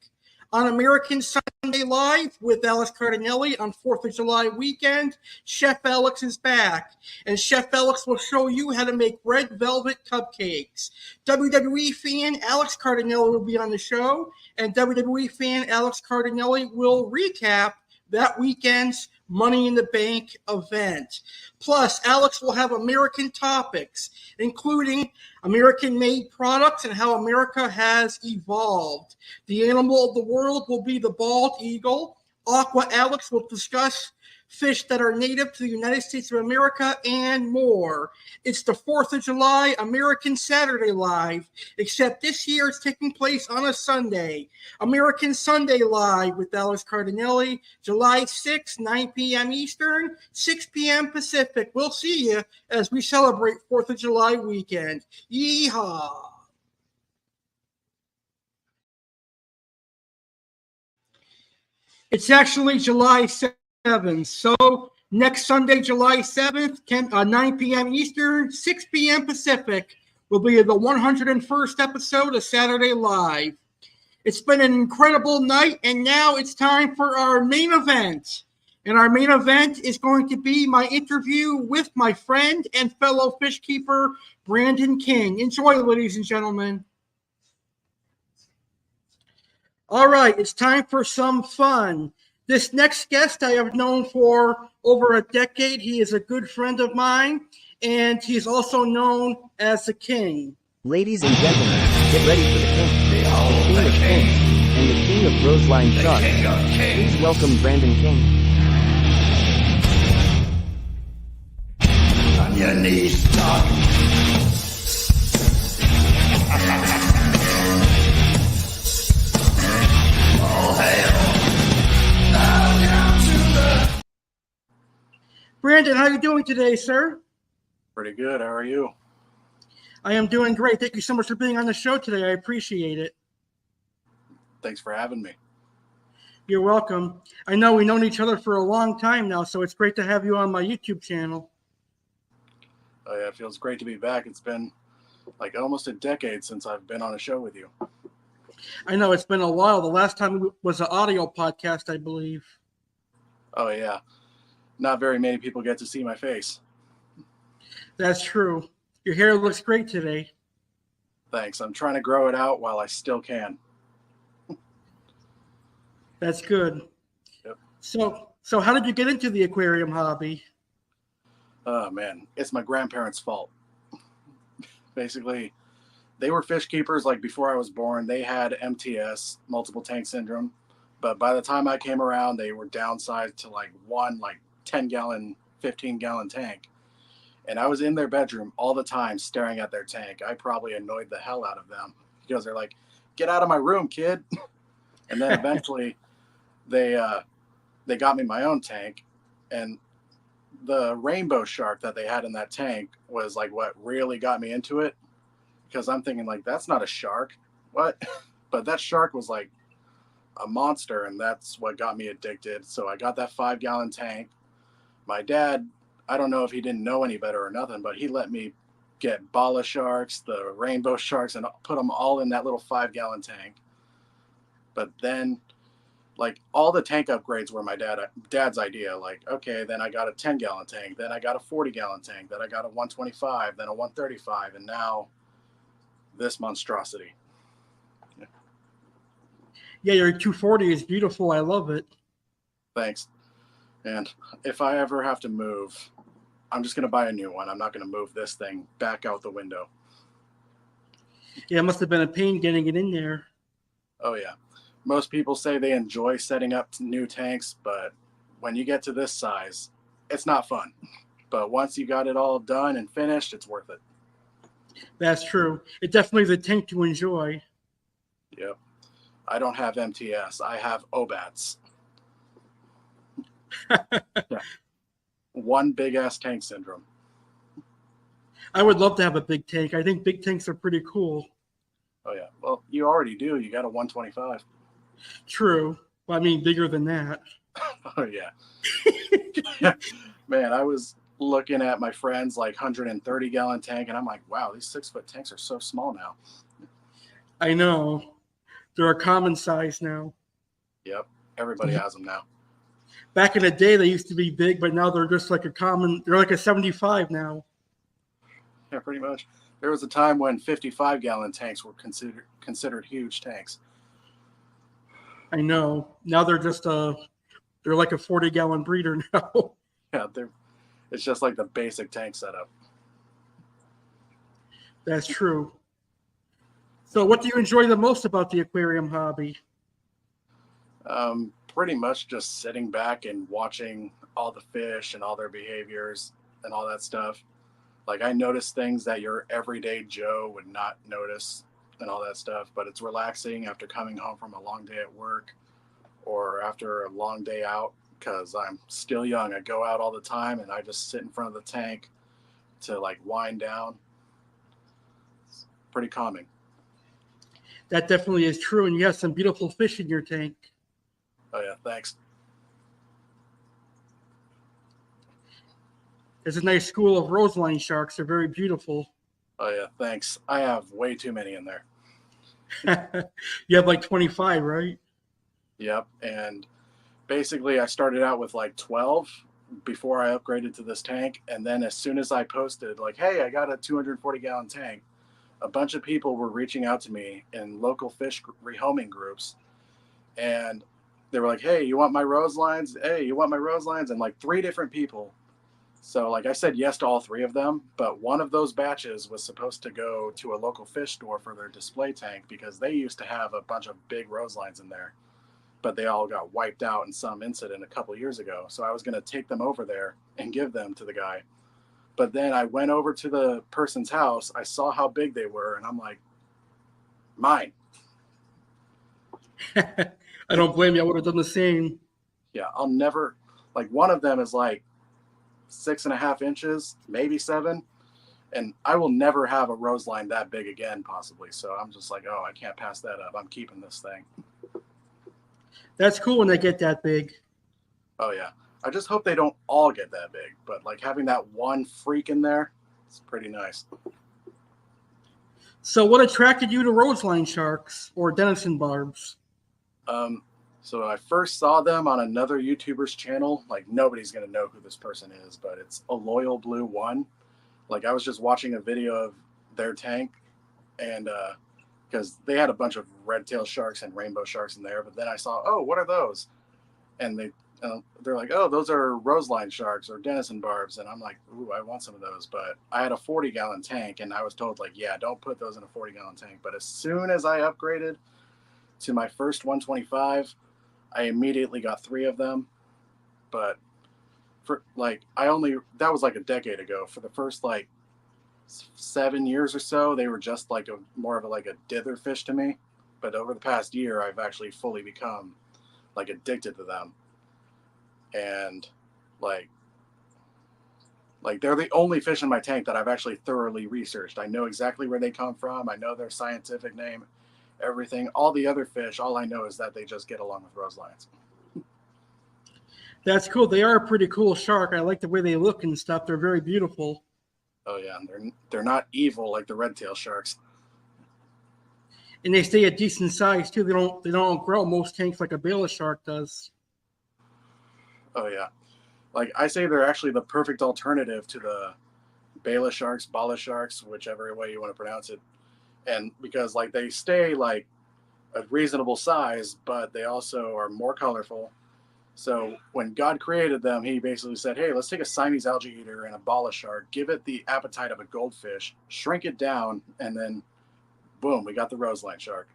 On American Sunday Live with Alex Cardinale on 4th of July weekend, Chef Alex is back. And Chef Alex will show you how to make red velvet cupcakes. WWE fan Alex Cardinale will be on the show, and WWE fan Alex Cardinale will recap that weekend's Money in the Bank event. Plus, Alex will have American topics, including American-made products and how America has evolved. The animal of the world will be the bald eagle. Aqua Alex will discuss fish that are native to the United States of America and more. It's the 4th of July American Saturday Live, except this year it's taking place on a Sunday. American Sunday Live with Alex Cardinale, July 6th, 9 p.m. Eastern, 6 p.m. Pacific. We'll see you as we celebrate 4th of July weekend. Yeehaw! It's actually July 7th. So next Sunday, July 7th, 9 p.m. Eastern, 6 p.m. Pacific, will be the 101st episode of Saturday Live. It's been an incredible night, and now it's time for our main event. And our main event is going to be my interview with my friend and fellow fish keeper, Brandon King. Enjoy, ladies and gentlemen. All right, it's time for some fun. This next guest I have known for over a decade. He is a good friend of mine, and he's also known as the King. Ladies and gentlemen, get ready for the King, the King of Kings, and the King of Roseline Sharks. Please welcome Brandon King. On your knees, dog. Brandon, how are you doing today, sir? Pretty good. How are you? I am doing great. Thank you so much for being on the show today. I appreciate it. Thanks for having me. You're welcome. I know we've known each other for a long time now, so it's great to have you on my YouTube channel. Oh, yeah, it feels great to be back. It's been like almost a decade since I've been on a show with you. I know it's been a while. The last time was an audio podcast, I believe. Oh, yeah. Not very many people get to see my face. That's true. Your hair looks great today. Thanks. I'm trying to grow it out while I still can. That's good. Yep. So how did you get into the aquarium hobby? Oh, man. It's my grandparents' fault. Basically, they were fish keepers like before I was born. They had MTS, multiple tank syndrome. But by the time I came around, they were downsized to like one 10-gallon, 15-gallon tank. And I was in their bedroom all the time staring at their tank. I probably annoyed the hell out of them because they're like, get out of my room, kid. And then eventually they got me my own tank. And the rainbow shark that they had in that tank was like what really got me into it. Because I'm thinking like, that's not a shark. What? But that shark was like a monster, and that's what got me addicted. So I got that 5-gallon tank. My dad, I don't know if he didn't know any better or nothing, but he let me get bala sharks, the rainbow sharks, and put them all in that little 5-gallon tank. But then, like, all the tank upgrades were my dad's idea. Like, okay, then I got a 10-gallon tank, then I got a 40-gallon tank, then I got a 125, then a 135, and now this monstrosity. Yeah, your 240 is beautiful. I love it. Thanks. And if I ever have to move, I'm just going to buy a new one. I'm not going to move this thing back out the window. Yeah, it must have been a pain getting it in there. Oh, yeah. Most people say they enjoy setting up new tanks, but when you get to this size, it's not fun. But once you got it all done and finished, it's worth it. That's true. It definitely is a tank to enjoy. Yep. I don't have MTS. I have OBATs. Yeah. One big-ass tank syndrome. I would love to have a big tank. I think big tanks are pretty cool. Oh, yeah. Well, you already do. You got a 125. True. Well, I mean, bigger than that. Oh, yeah. Man, I was looking at my friend's like 130-gallon tank, and I'm like, wow, these 6-foot tanks are so small now. I know. They're a common size now. Yep. Everybody has them now. Back in the day, they used to be big, but now they're just like they're like a 75 now. Yeah, pretty much. There was a time when 55-gallon tanks were considered huge tanks. I know. Now they're just they're like a 40-gallon breeder now. Yeah, it's just like the basic tank setup. That's true. So what do you enjoy the most about the aquarium hobby? Pretty much just sitting back and watching all the fish and all their behaviors and all that stuff. Like, I notice things that your everyday Joe would not notice and all that stuff, but it's relaxing after coming home from a long day at work or after a long day out, because I'm still young. I go out all the time and I just sit in front of the tank to like wind down. It's pretty calming. That definitely is true, and you have some beautiful fish in your tank. Oh, yeah, thanks. There's a nice school of roseline sharks. They're very beautiful. Oh, yeah, thanks. I have way too many in there. You have like 25, right? Yep, and basically I started out with like 12 before I upgraded to this tank, and then as soon as I posted, like, hey, I got a 240-gallon tank, a bunch of people were reaching out to me in local fish rehoming groups And they were like, hey, you want my rose lines? Hey, you want my rose lines? And like 3 different people. So like I said yes to all 3 of them, but one of those batches was supposed to go to a local fish store for their display tank because they used to have a bunch of big rose lines in there, but they all got wiped out in some incident a couple years ago. So I was going to take them over there and give them to the guy. But then I went over to the person's house. I saw how big they were, and I'm like, mine. I don't blame you. I would have done the same. Yeah, I'll never, like one of them is like 6.5 inches, maybe 7. And I will never have a rose line that big again, possibly. So I'm just like, oh, I can't pass that up. I'm keeping this thing. That's cool when they get that big. Oh, yeah. I just hope they don't all get that big. But like having that one freak in there, it's pretty nice. So what attracted you to roseline sharks or denison barbs? So I first saw them on another YouTuber's channel. Like nobody's going to know who this person is, but it's a Loyal Blue 1. Like I was just watching a video of their tank, and because they had a bunch of red-tailed sharks and rainbow sharks in there, but then I saw, oh, what are those? And they're like, oh, those are roseline sharks or denison barbs, and I'm like, ooh, I want some of those. But I had a 40-gallon tank, and I was told like, yeah, don't put those in a 40-gallon tank. But as soon as I upgraded to my first 125, I immediately got 3 of them. But for like that was like a decade ago. For the first like 7 years or so, they were just like more of a dither fish to me. But over the past year, I've actually fully become like addicted to them. And like they're the only fish in my tank that I've actually thoroughly researched. I know exactly where they come from. I know their scientific name, everything. All the other fish, all I know is that they just get along with rose lines. That's cool. They are a pretty cool shark. I like the way they look and stuff. They're very beautiful. Oh yeah, they're not evil like the red-tail sharks. And they stay a decent size too. They don't grow most tanks like a Bayless shark does. Oh yeah, like I say, they're actually the perfect alternative to the Bayless sharks, Bala sharks, whichever way you want to pronounce it. And because like they stay like a reasonable size, but they also are more colorful. So when God created them, he basically said, hey, let's take a Siamese algae eater and a Bala shark, give it the appetite of a goldfish, shrink it down, and then boom, we got the roseline shark.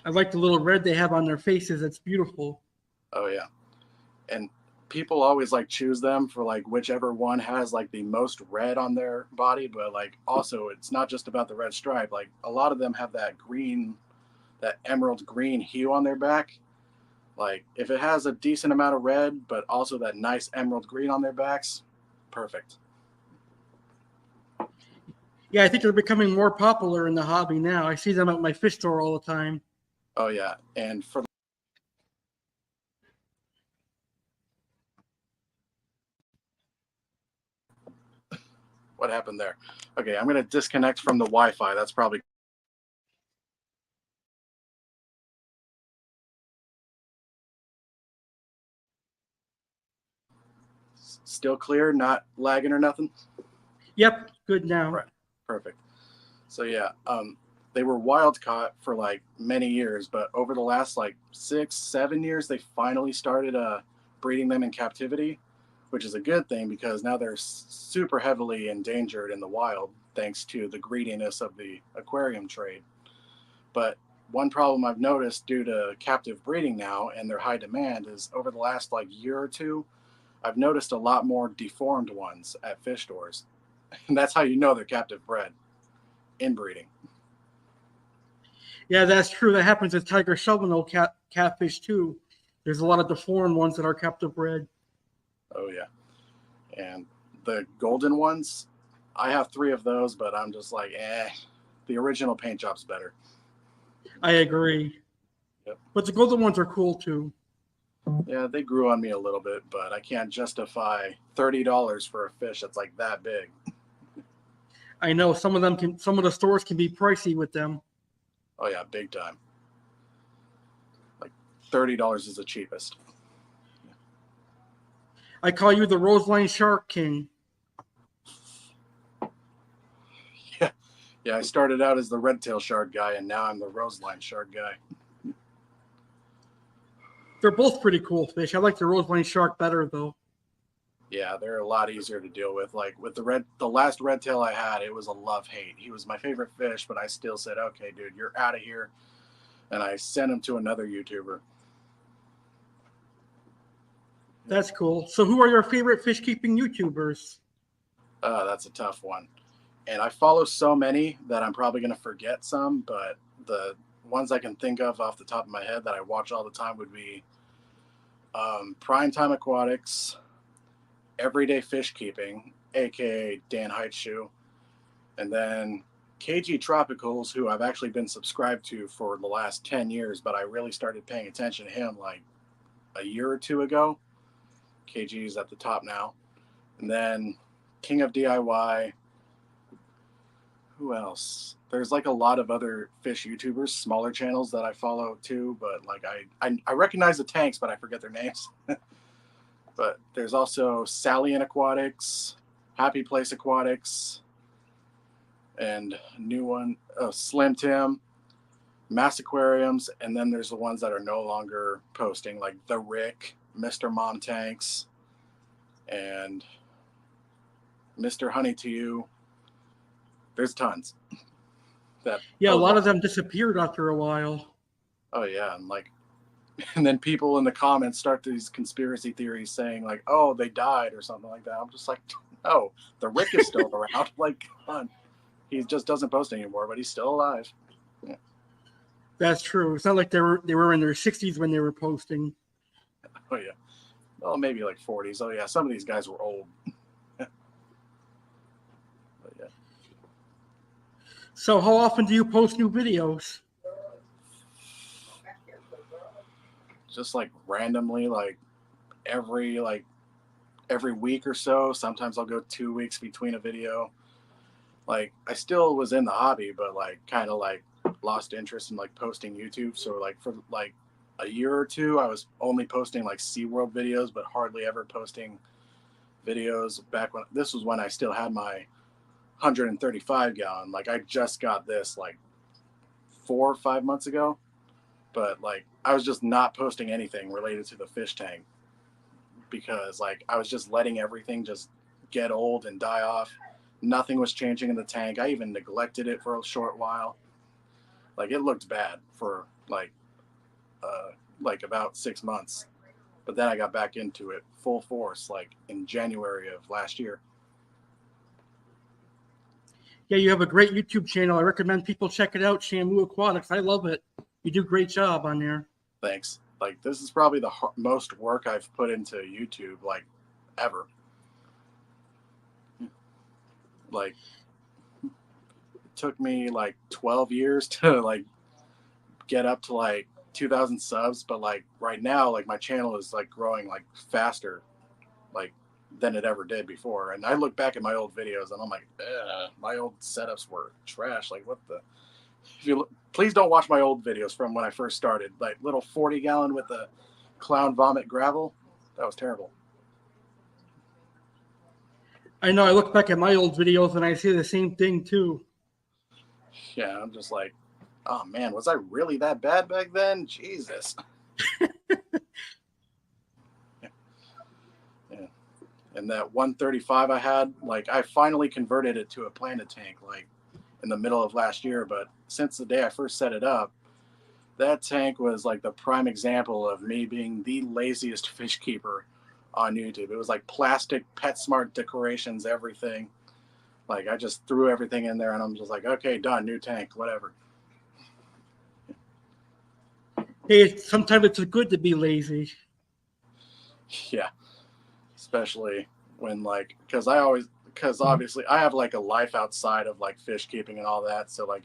I like the little red they have on their faces. It's beautiful. Oh yeah. And people always like choose them for like whichever one has like the most red on their body, but like also it's not just about the red stripe. Like a lot of them have that green, that emerald green hue on their back. Like if it has a decent amount of red, but also that nice emerald green on their backs, perfect. Yeah, I think they're becoming more popular in the hobby now. I see them at my fish store all the time. Oh yeah, and for what happened there? Okay, I'm gonna disconnect from the Wi-Fi. That's probably still clear, not lagging or nothing. Yep, good now. Right, perfect. So yeah, they were wild caught for like many years, but over the last like 6-7 years, they finally started breeding them in captivity, which is a good thing because now they're super heavily endangered in the wild thanks to the greediness of the aquarium trade. But one problem I've noticed due to captive breeding now and their high demand is over the last like year or two, I've noticed a lot more deformed ones at fish stores. And that's how you know they're captive bred, inbreeding. Yeah, that's true. That happens with tiger shovelnose catfish too. There's a lot of deformed ones that are captive bred. Oh yeah. And the golden ones, I have 3 of those, but I'm just like, the original paint job's better. I agree. Yep. But the golden ones are cool too. Yeah, they grew on me a little bit, but I can't justify $30 for a fish that's like that big. I know some of the stores can be pricey with them. Oh yeah, big time. Like $30 is the cheapest. I call you the Roseline Shark King. Yeah, I started out as the red tail shark guy, and now I'm the roseline shark guy. They're both pretty cool fish. I like the roseline shark better, though. Yeah, they're a lot easier to deal with. Like with the last red tail I had, it was a love-hate. He was my favorite fish, but I still said, okay, dude, you're out of here. And I sent him to another YouTuber. That's cool. So who are your favorite fish keeping YouTubers? That's a tough one. And I follow so many that I'm probably going to forget some, but the ones I can think of off the top of my head that I watch all the time would be Primetime Aquatics, Everyday Fish Keeping, aka Dan Heitshoe, and then KG Tropicals, who I've actually been subscribed to for the last 10 years, but I really started paying attention to him like a year or two ago. KG is at the top now. And then King of DIY. Who else? There's like a lot of other fish YouTubers, smaller channels that I follow too, but like I recognize the tanks, but I forget their names. But there's also Sally in Aquatics, Happy Place Aquatics, and a new one, Slim Tim, Mass Aquariums, and then there's the ones that are no longer posting, like The Rick, Mr. Mom Tanks, and Mr. Honey to You. There's tons. A lot of them disappeared after a while. Oh yeah, and then people in the comments start these conspiracy theories saying like, oh, they died or something like that. I'm just like, no, the Rick is still around. Like, come on. He just doesn't post anymore, but he's still alive. Yeah. That's true. It's not like they were in their 60s when they were posting. Oh yeah. Well, maybe like 40s. Oh yeah, some of these guys were old. So how often do you post new videos? Just like randomly, like every week or so. Sometimes I'll go 2 weeks between a video. Like I still was in the hobby, but like kind of like lost interest in like posting YouTube. So like for like a year or two, I was only posting like SeaWorld videos, but hardly ever posting videos back when this was when I still had my 135 gallon. Like I just got this like 4 or 5 months ago, but like I was just not posting anything related to the fish tank because like I was just letting everything just get old and die off. Nothing was changing in the tank. I even neglected it for a short while. Like it looked bad for like about 6 months, but then I got back into it full force like in January of last year. Yeah, you have a great YouTube channel. I recommend people check it out, Shamu Aquatics. I love it. You do a great job on there. Thanks. Like this is probably the most work I've put into YouTube like ever. Like it took me like 12 years to like get up to like 2,000 subs, but like right now like my channel is like growing like faster like than it ever did before. And I look back at my old videos and I'm like, my old setups were trash. Like what the, please don't watch my old videos from when I first started, like little 40 gallon with the clown vomit gravel. That was terrible. I know, I look back at my old videos and I see the same thing too. Yeah, I'm just like, oh man, was I really that bad back then? Jesus. And that 135 I had, like I finally converted it to a planted tank like in the middle of last year. But since the day I first set it up, that tank was like the prime example of me being the laziest fish keeper on YouTube. It was like plastic, PetSmart decorations, everything. Like I just threw everything in there and I'm just like, okay, done, new tank, whatever. Hey, sometimes it's good to be lazy. Yeah. Especially when like, because obviously I have like a life outside of like fish keeping and all that. So like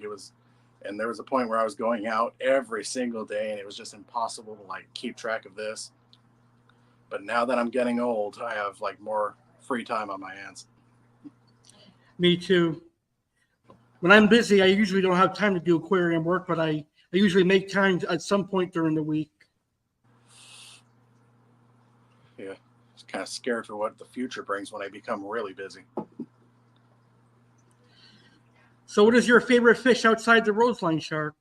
and there was a point where I was going out every single day and it was just impossible to like keep track of this. But now that I'm getting old, I have like more free time on my hands. Me too. When I'm busy, I usually don't have time to do aquarium work, but I usually make time at some point during the week. Yeah. Kind of scared for what the future brings when I become really busy. So what is your favorite fish outside the roseline shark?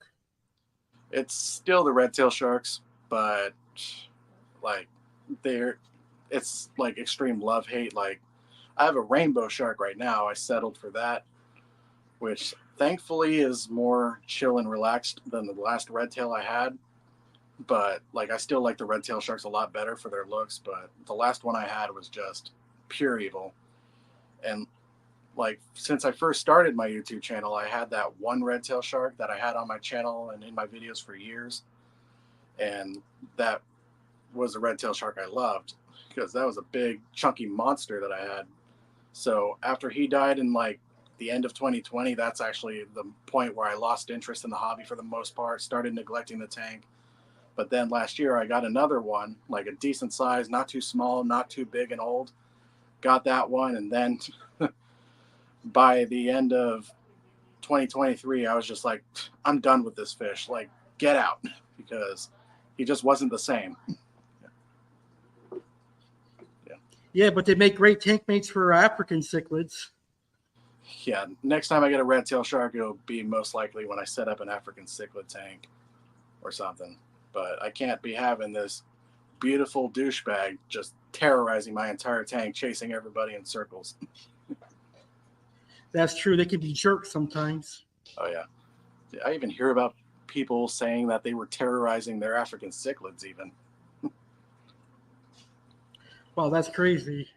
It's still the red tail sharks, but Like it's like extreme love hate. Like I have a rainbow shark right now. I settled for that, which thankfully is more chill and relaxed than the last red tail I had. But like I still like the red tail sharks a lot better for their looks. But the last one I had was just pure evil. And like since I first started my YouTube channel, I had that one red tail shark that I had on my channel and in my videos for years. And that was a red tail shark I loved because that was a big chunky monster that I had. So after he died in like the end of 2020, that's actually the point where I lost interest in the hobby for the most part, started neglecting the tank. But then last year I got another one, like a decent size, not too small, not too big and old. Got that one, and then by the end of 2023, I was just like, I'm done with this fish. Like, get out, because he just wasn't the same. Yeah, but they make great tank mates for African cichlids. Yeah, next time I get a red tail shark, it'll be most likely when I set up an African cichlid tank or something. But I can't be having this beautiful douchebag just terrorizing my entire tank, chasing everybody in circles. That's true. They can be jerks sometimes. Oh, yeah. I even hear about people saying that they were terrorizing their African cichlids even. Wow, that's crazy.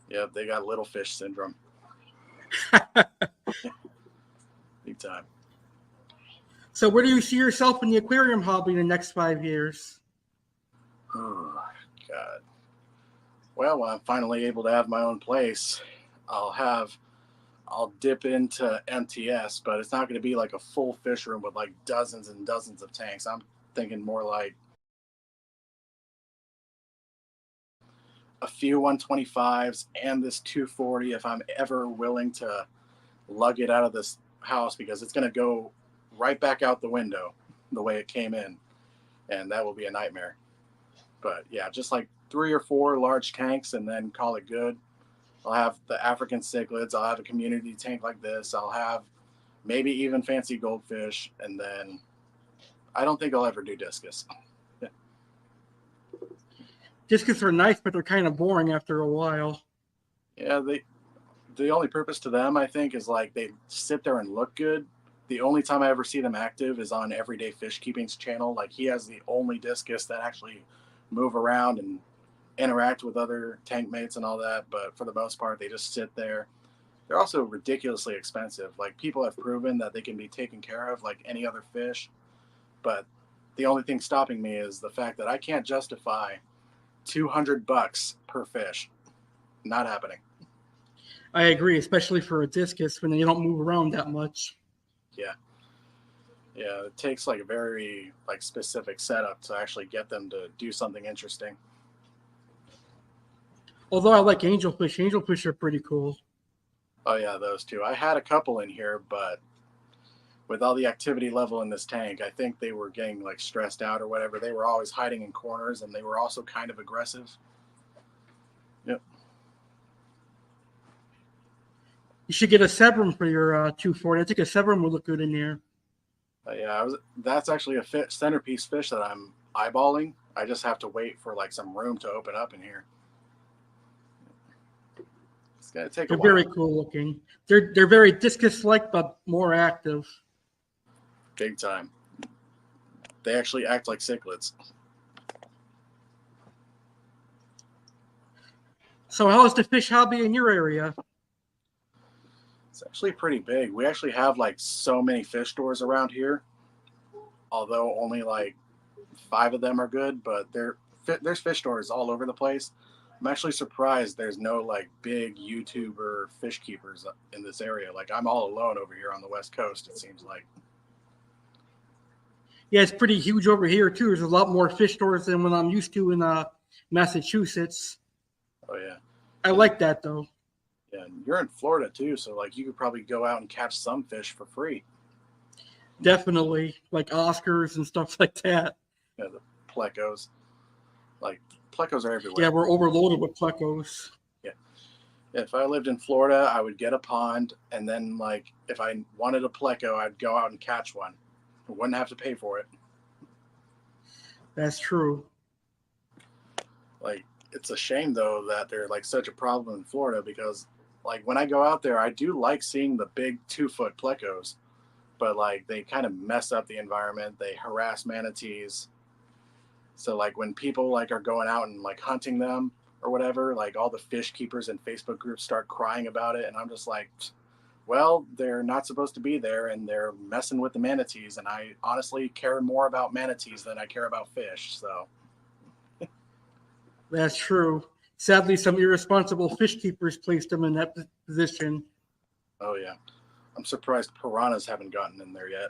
Yeah, they got little fish syndrome. Big time. So where do you see yourself in the aquarium hobby in the next 5 years? Oh, God. Well, when I'm finally able to have my own place, I'll dip into MTS, but it's not going to be like a full fish room with like dozens and dozens of tanks. I'm thinking more like a few 125s and this 240 if I'm ever willing to lug it out of this house, because it's going to go right back out the window the way it came in, and that will be a nightmare. But yeah, just like 3 or 4 large tanks and then call it good. I'll have the African cichlids. I'll have a community tank like this. I'll have maybe even fancy goldfish, and then I don't think I'll ever do discus. Discus are nice, but they're kind of boring after a while. Yeah, the only purpose to them, I think, is like they sit there and look good. The only time I ever see them active is on Everyday Fish Keeping's channel. Like, he has the only discus that actually move around and interact with other tank mates and all that. But for the most part, they just sit there. They're also ridiculously expensive. Like, people have proven that they can be taken care of like any other fish. But the only thing stopping me is the fact that I can't justify $200 per fish. Not happening. I agree, especially for a discus when they don't move around that much. Yeah. Yeah, it takes like a very like specific setup to actually get them to do something interesting. Although I like angelfish. Angelfish are pretty cool. Oh yeah, those two. I had a couple in here, but with all the activity level in this tank, I think they were getting like stressed out or whatever. They were always hiding in corners, and they were also kind of aggressive. Yep. You should get a Sebrum for your 240. I think a Sebrum would look good in there. Yeah, that's actually a centerpiece fish that I'm eyeballing. I just have to wait for like some room to open up in here. It's gonna take a while. They're very cool looking. They're very discus-like, but more active. Big time. They actually act like cichlids. So how is the fish hobby in your area? It's actually pretty big. We actually have like so many fish stores around here, although only like 5 of them are good, but there's fish stores all over the place. I'm actually surprised there's no like big YouTuber fish keepers in this area. Like, I'm all alone over here on the West Coast, it seems like. Yeah, it's pretty huge over here too. There's a lot more fish stores than what I'm used to in Massachusetts. Oh yeah. I like that though. Yeah, and you're in Florida too, so like you could probably go out and catch some fish for free. Definitely, like Oscars and stuff like that. Yeah, the plecos. Like, plecos are everywhere. Yeah, we're overloaded with plecos. Yeah. If I lived in Florida, I would get a pond, and then like if I wanted a pleco, I'd go out and catch one. Wouldn't have to pay for it. That's true. Like, it's a shame though that they're like such a problem in Florida, because like when I go out there, I do like seeing the big 2-foot plecos, but like they kind of mess up the environment. They harass manatees. So like when people like are going out and like hunting them or whatever, like all the fish keepers and Facebook groups start crying about it, and I'm just like, well, they're not supposed to be there, and they're messing with the manatees, and I honestly care more about manatees than I care about fish. So That's true. Sadly, some irresponsible fish keepers placed them in that position. oh yeah, I'm surprised piranhas haven't gotten in there yet.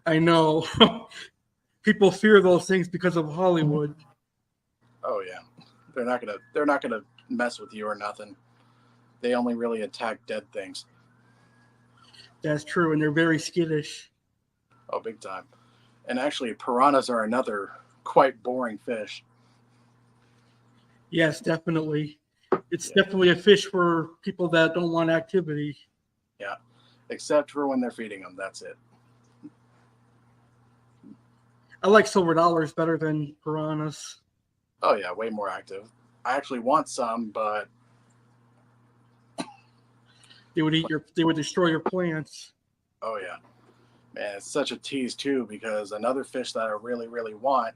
I know. People fear those things because of Hollywood. Oh yeah, they're not gonna mess with you or nothing. They only really attack dead things. That's true, and they're very skittish. Oh, big time. And actually, piranhas are another quite boring fish. Yes, definitely. It's definitely a fish for people that don't want activity. Yeah, except for when they're feeding them. That's it. I like silver dollars better than piranhas. Oh yeah, way more active. I actually want some, but They would destroy your plants. oh yeah, man, it's such a tease too, because another fish that I really, really want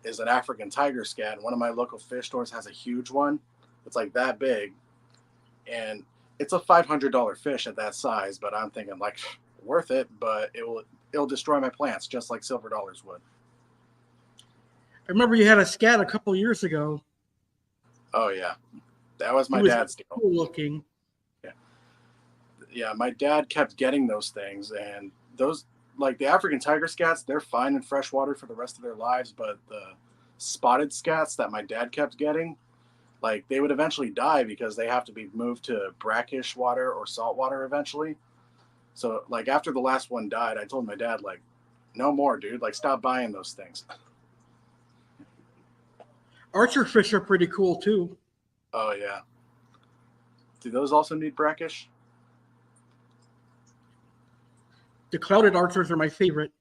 is an African tiger scat. One of my local fish stores has a huge one. It's like that big, and it's a $500 fish at that size. But I'm thinking like, worth it, but it'll destroy my plants just like silver dollars would. I remember you had a scat a couple years ago. Oh yeah, that was my It was dad's deal. cool looking. Yeah, my dad kept getting those things, and those, like the African tiger scats, they're fine in freshwater for the rest of their lives, but the spotted scats that my dad kept getting, like they would eventually die because they have to be moved to brackish water or salt water eventually. So like after the last one died, I told my dad, like, no more, dude, like stop buying those things. Archer fish are pretty cool too. Oh yeah. Do those also need brackish? The clouded archers are my favorite.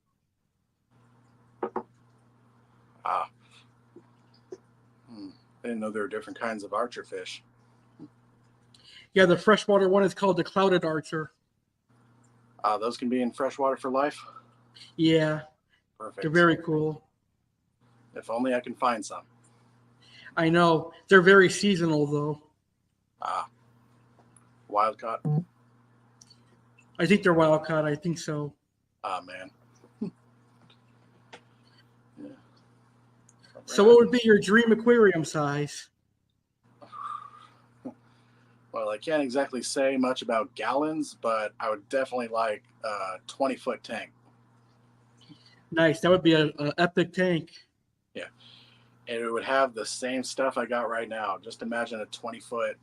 Ah. I didn't know there were different kinds of archer fish. Yeah, the freshwater one is called the clouded archer. Those can be in freshwater for life? Yeah. Perfect. They're very cool. If only I can find some. I know. They're very seasonal though. Wild caught? I think they're wild caught. I think so. Ah, man. Yeah. So what would be your dream aquarium size? Well, I can't exactly say much about gallons, but I would definitely like a 20-foot tank. Nice. That would be an epic tank. Yeah. And it would have the same stuff I got right now. Just imagine a 20-foot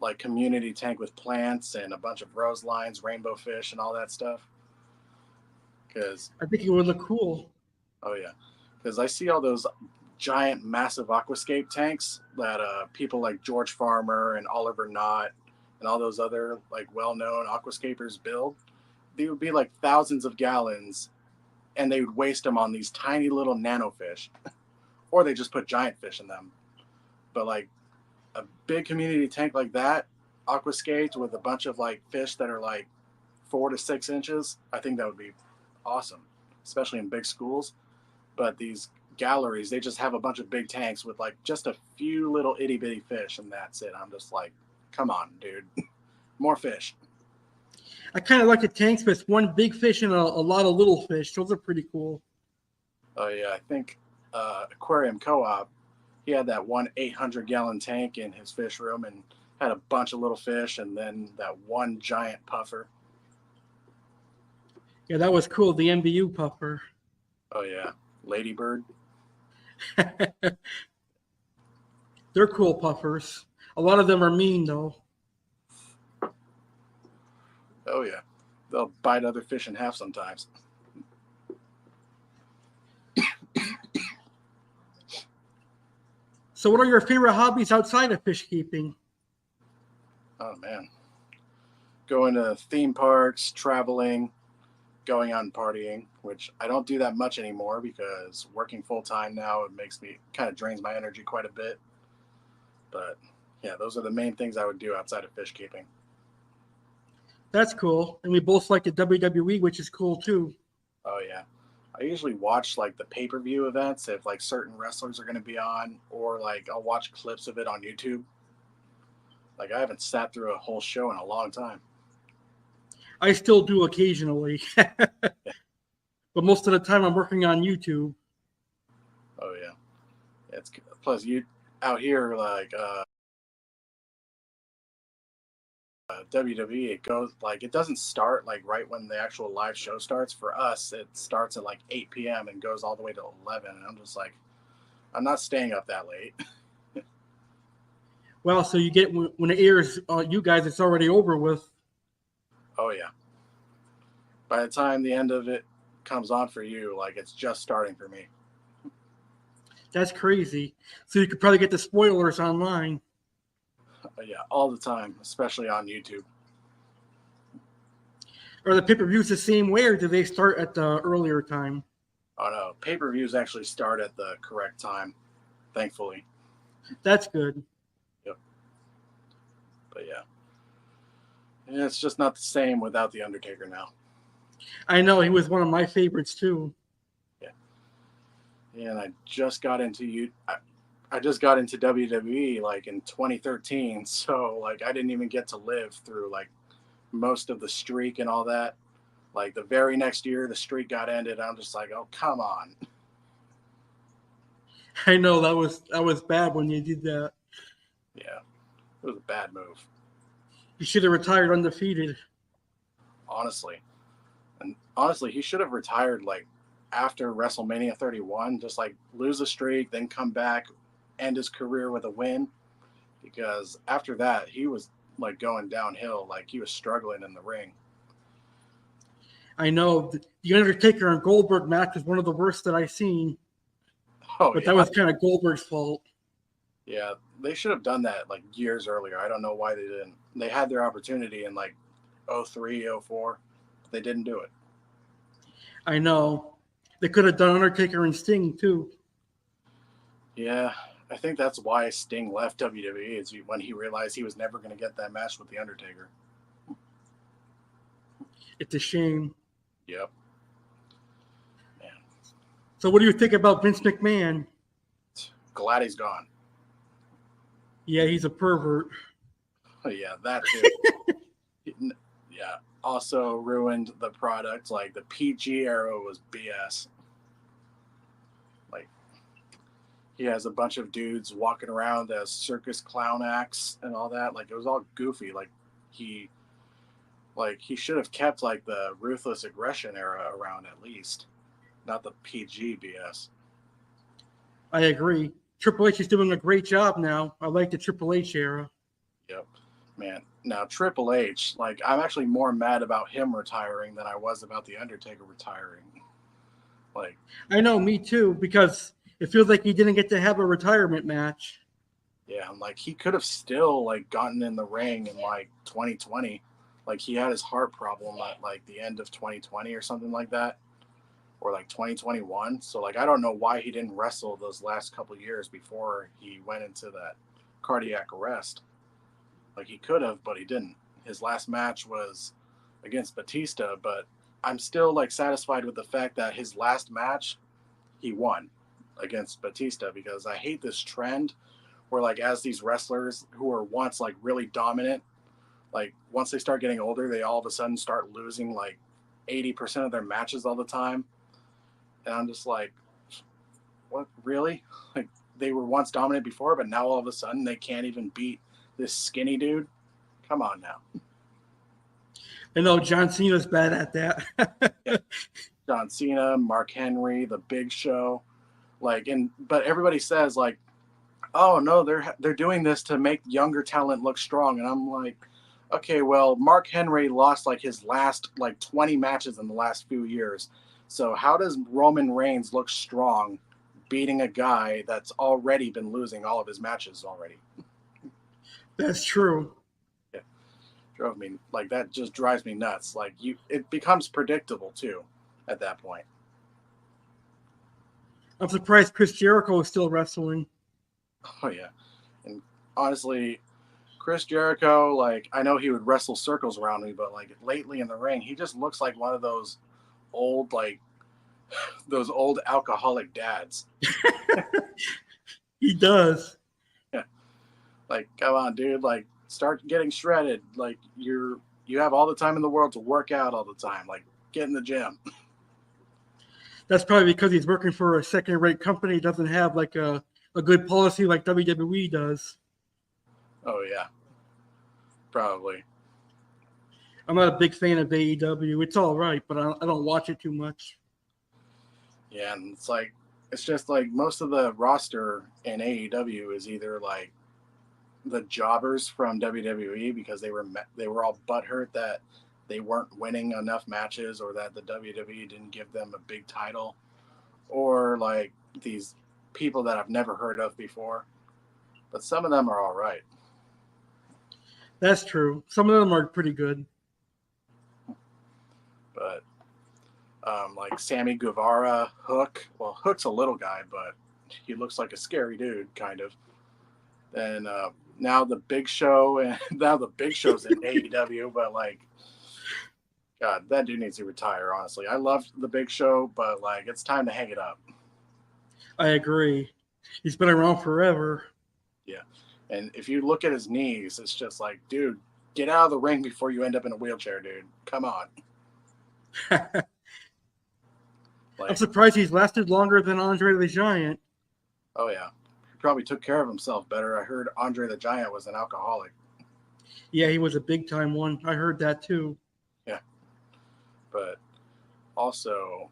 like community tank with plants and a bunch of rose lines, rainbow fish, and all that stuff. Because I think it would look cool. Oh yeah, because I see all those giant, massive aquascape tanks that people like George Farmer and Oliver Knott and all those other like well-known aquascapers build. They would be like thousands of gallons, and they would waste them on these tiny little nano fish, or they just put giant fish in them. But like a big community tank like that, aquascaped with a bunch of like fish that are like 4 to 6 inches, I think that would be awesome, especially in big schools. But these galleries, they just have a bunch of big tanks with like just a few little itty bitty fish, and that's it. I'm just like, come on, dude, more fish. I kind of like the tanks with one big fish and a lot of little fish. Those are pretty cool. Oh yeah, I think Aquarium Co-op, he had that one 800-gallon tank in his fish room and had a bunch of little fish, and then that one giant puffer. Yeah, that was cool. The MBU puffer. Oh yeah, Ladybird. They're cool puffers. A lot of them are mean though. Oh yeah, they'll bite other fish in half sometimes. So what are your favorite hobbies outside of fish keeping? Oh man, going to theme parks, traveling, going out and partying, which I don't do that much anymore because working full time now, it makes me kind of drains my energy quite a bit. But yeah, those are the main things I would do outside of fish keeping. That's cool. And we both like the WWE, which is cool too. Oh yeah. I usually watch like the pay-per-view events if like certain wrestlers are going to be on, or like I'll watch clips of it on YouTube. Like I haven't sat through a whole show in a long time. I still do occasionally. But most of the time I'm working on YouTube. Oh yeah. It's plus you out here like WWE, it goes like it doesn't start like right when the actual live show starts. For us, it starts at like 8 p.m. and goes all the way to 11. And I'm just like, I'm not staying up that late. Well, so you get when it airs, you guys, it's already over with. Oh yeah. By the time the end of it comes on for you, like it's just starting for me. That's crazy. So you could probably get the spoilers online. Yeah, all the time, especially on YouTube. Are the pay-per-views the same way, or do they start at the earlier time? Oh no, pay-per-views actually start at the correct time, thankfully. That's good. Yep. But yeah, it's just not the same without the Undertaker now. I know, he was one of my favorites too. Yeah, and I just got into I just got into WWE like in 2013, so like I didn't even get to live through like most of the streak and all that. Like the very next year, the streak got ended. I'm just like, oh come on. I know that was bad when you did that. Yeah, it was a bad move. You should have retired undefeated. Honestly, he should have retired like after WrestleMania 31. Just like lose the streak, then come back, end his career with a win. Because after that, he was like going downhill. Like he was struggling in the ring. I know the Undertaker and Goldberg match was one of the worst that I've seen. Oh, but yeah. that was kind of Goldberg's fault. Yeah, they should have done that like years earlier. I don't know why they didn't. They had their opportunity in like 03, 04. But they didn't do it. I know. They could have done Undertaker and Sting too. Yeah, I think that's why Sting left WWE is when he realized he was never going to get that match with the Undertaker. It's a shame. Yep. So what do you think about Vince McMahon? Glad he's gone. Yeah, he's a pervert. Oh, yeah, that too. Yeah, also ruined the product. Like the PG era was BS. Like he has a bunch of dudes walking around as circus clown acts and all that. Like it was all goofy. Like he should have kept like the ruthless aggression era around at least, not the PG BS. I agree. Triple H is doing a great job now. I like the Triple H era. Yep. Man, now Triple H, like I'm actually more mad about him retiring than I was about the Undertaker retiring. Like I know, me too, because it feels like he didn't get to have a retirement match. Yeah, and like he could have still like gotten in the ring in like 2020. Like he had his heart problem at like the end of 2020 or something like that, or like 2021. So like I don't know why he didn't wrestle those last couple years before he went into that cardiac arrest. Like he could have, but he didn't. His last match was against Batista, but I'm still like satisfied with the fact that his last match he won against Batista, because I hate this trend where like as these wrestlers who were once like really dominant, like once they start getting older, they all of a sudden start losing like 80% of their matches all the time. And I'm just like, what, really? Like they were once dominant before, but now all of a sudden they can't even beat this skinny dude? Come on now. I know John Cena's bad at that. Yeah. John Cena, Mark Henry, The Big Show, like, but everybody says like, oh no, they're doing this to make younger talent look strong, and I'm like, okay, well, Mark Henry lost like his last like 20 matches in the last few years, so how does Roman Reigns look strong beating a guy that's already been losing all of his matches already? That's true. Yeah. drove me like that. Just drives me nuts. Like it becomes predictable too at that point. I'm surprised Chris Jericho is still wrestling. Oh yeah, and honestly, Chris Jericho, like I know he would wrestle circles around me, but like lately in the ring, he just looks like one of those old alcoholic dads. He does. Yeah. Like, come on, dude. Like, start getting shredded. Like, you have all the time in the world to work out all the time. Like, get in the gym. That's probably because he's working for a second-rate company. He doesn't have like a good policy like WWE does. Oh yeah, probably. I'm not a big fan of AEW. It's all right, but I don't watch it too much. Yeah, and it's just like most of the roster in AEW is either like the jobbers from WWE because they were all butthurt that they weren't winning enough matches or that the WWE didn't give them a big title, or like these people that I've never heard of before. But some of them are all right. That's true. Some of them are pretty good. But like Sammy Guevara, Hook. Well, Hook's a little guy, but he looks like a scary dude, kind of. And now the Big Show, and now the Big Show's in AEW, but like, God, that dude needs to retire. Honestly, I loved the Big Show, but like, it's time to hang it up. I agree. He's been around forever. Yeah, and if you look at his knees, it's just like, dude, get out of the ring before you end up in a wheelchair, dude. Come on. I'm surprised he's lasted longer than Andre the Giant. Oh yeah, he probably took care of himself better. I heard Andre the Giant was an alcoholic. Yeah, he was a big time one. I heard that too. Yeah, but also,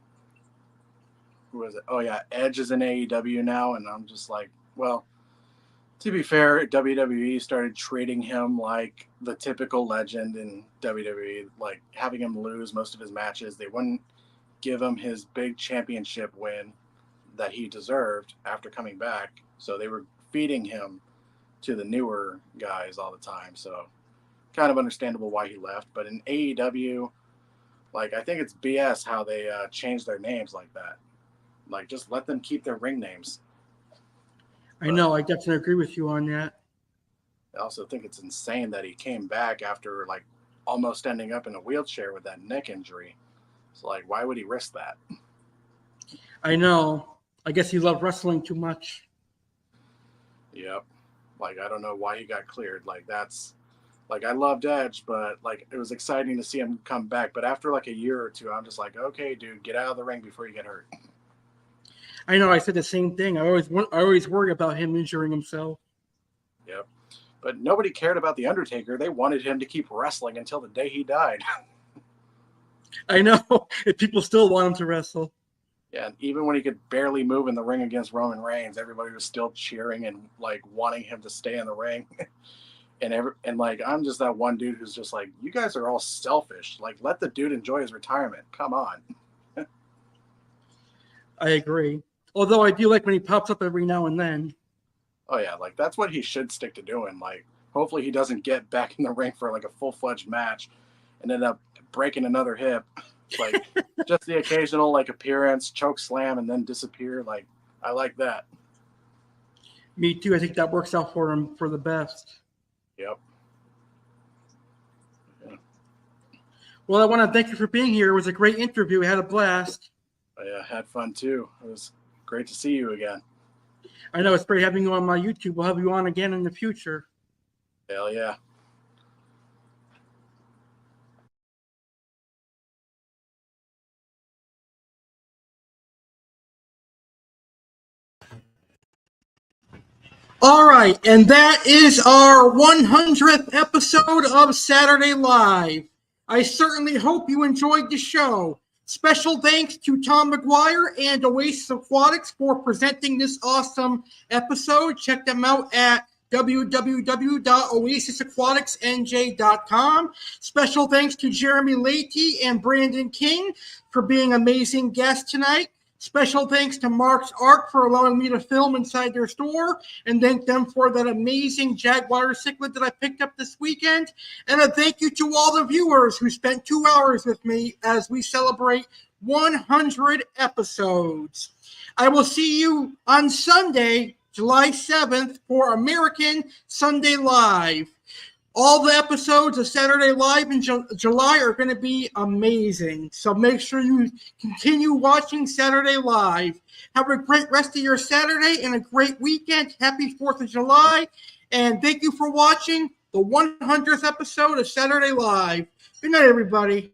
who was it? Oh yeah, Edge is in AEW now, and I'm just like, well, to be fair, WWE started treating him like the typical legend in WWE, like having him lose most of his matches. They wouldn't give him his big championship win that he deserved after coming back. So they were feeding him to the newer guys all the time. So kind of understandable why he left. But in AEW, like, I think it's BS how they changed their names like that. Like, just let them keep their ring names. I know. I definitely agree with you on that. I also think it's insane that he came back after, like, almost ending up in a wheelchair with that neck injury. So, like, why would he risk that? I know. I guess he loved wrestling too much. Yep. Like, I don't know why he got cleared. Like, that's... Like, I loved Edge, but, like, it was exciting to see him come back. But after, like, a year or two, I'm just like, okay, dude, get out of the ring before you get hurt. I know. I said the same thing. I always worry about him injuring himself. Yep. But nobody cared about The Undertaker. They wanted him to keep wrestling until the day he died. I know. If people still want him to wrestle. Yeah, and even when he could barely move in the ring against Roman Reigns, everybody was still cheering and, like, wanting him to stay in the ring. And like, I'm just that one dude who's just like, you guys are all selfish. Like, let the dude enjoy his retirement. Come on. I agree. Although I do like when he pops up every now and then. Oh, yeah. Like, that's what he should stick to doing. Like, hopefully he doesn't get back in the ring for, like, a full-fledged match and end up breaking another hip. Like, just the occasional, like, appearance, choke slam, and then disappear. Like, I like that. Me too. I think that works out for him for the best. Yep. Yeah. Well, I want to thank you for being here. It was a great interview. We had a blast. Yeah, had fun too. It was great to see you again. I know. It's great having you on my YouTube. We'll have you on again in the future. Hell yeah. All right, and that is our 100th episode of Saturday Live. I certainly hope you enjoyed the show. Special thanks to Tom McGuire and Oasis Aquatics for presenting this awesome episode. Check them out at www.oasisaquaticsnj.com. Special thanks to Jeremy Leahy and Brandon King for being amazing guests tonight. Special thanks to Mark's Art for allowing me to film inside their store, and thank them for that amazing Jaguar cichlid that I picked up this weekend. And a thank you to all the viewers who spent 2 hours with me as we celebrate 100 episodes. I will see you on Sunday, July 7th for American Sunday Live. All the episodes of Saturday Live in July are going to be amazing. So make sure you continue watching Saturday Live. Have a great rest of your Saturday and a great weekend. Happy 4th of July. And thank you for watching the 100th episode of Saturday Live. Good night, everybody.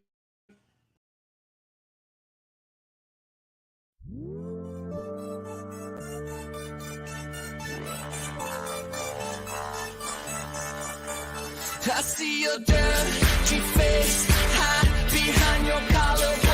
I see your dirty face hide behind your collar.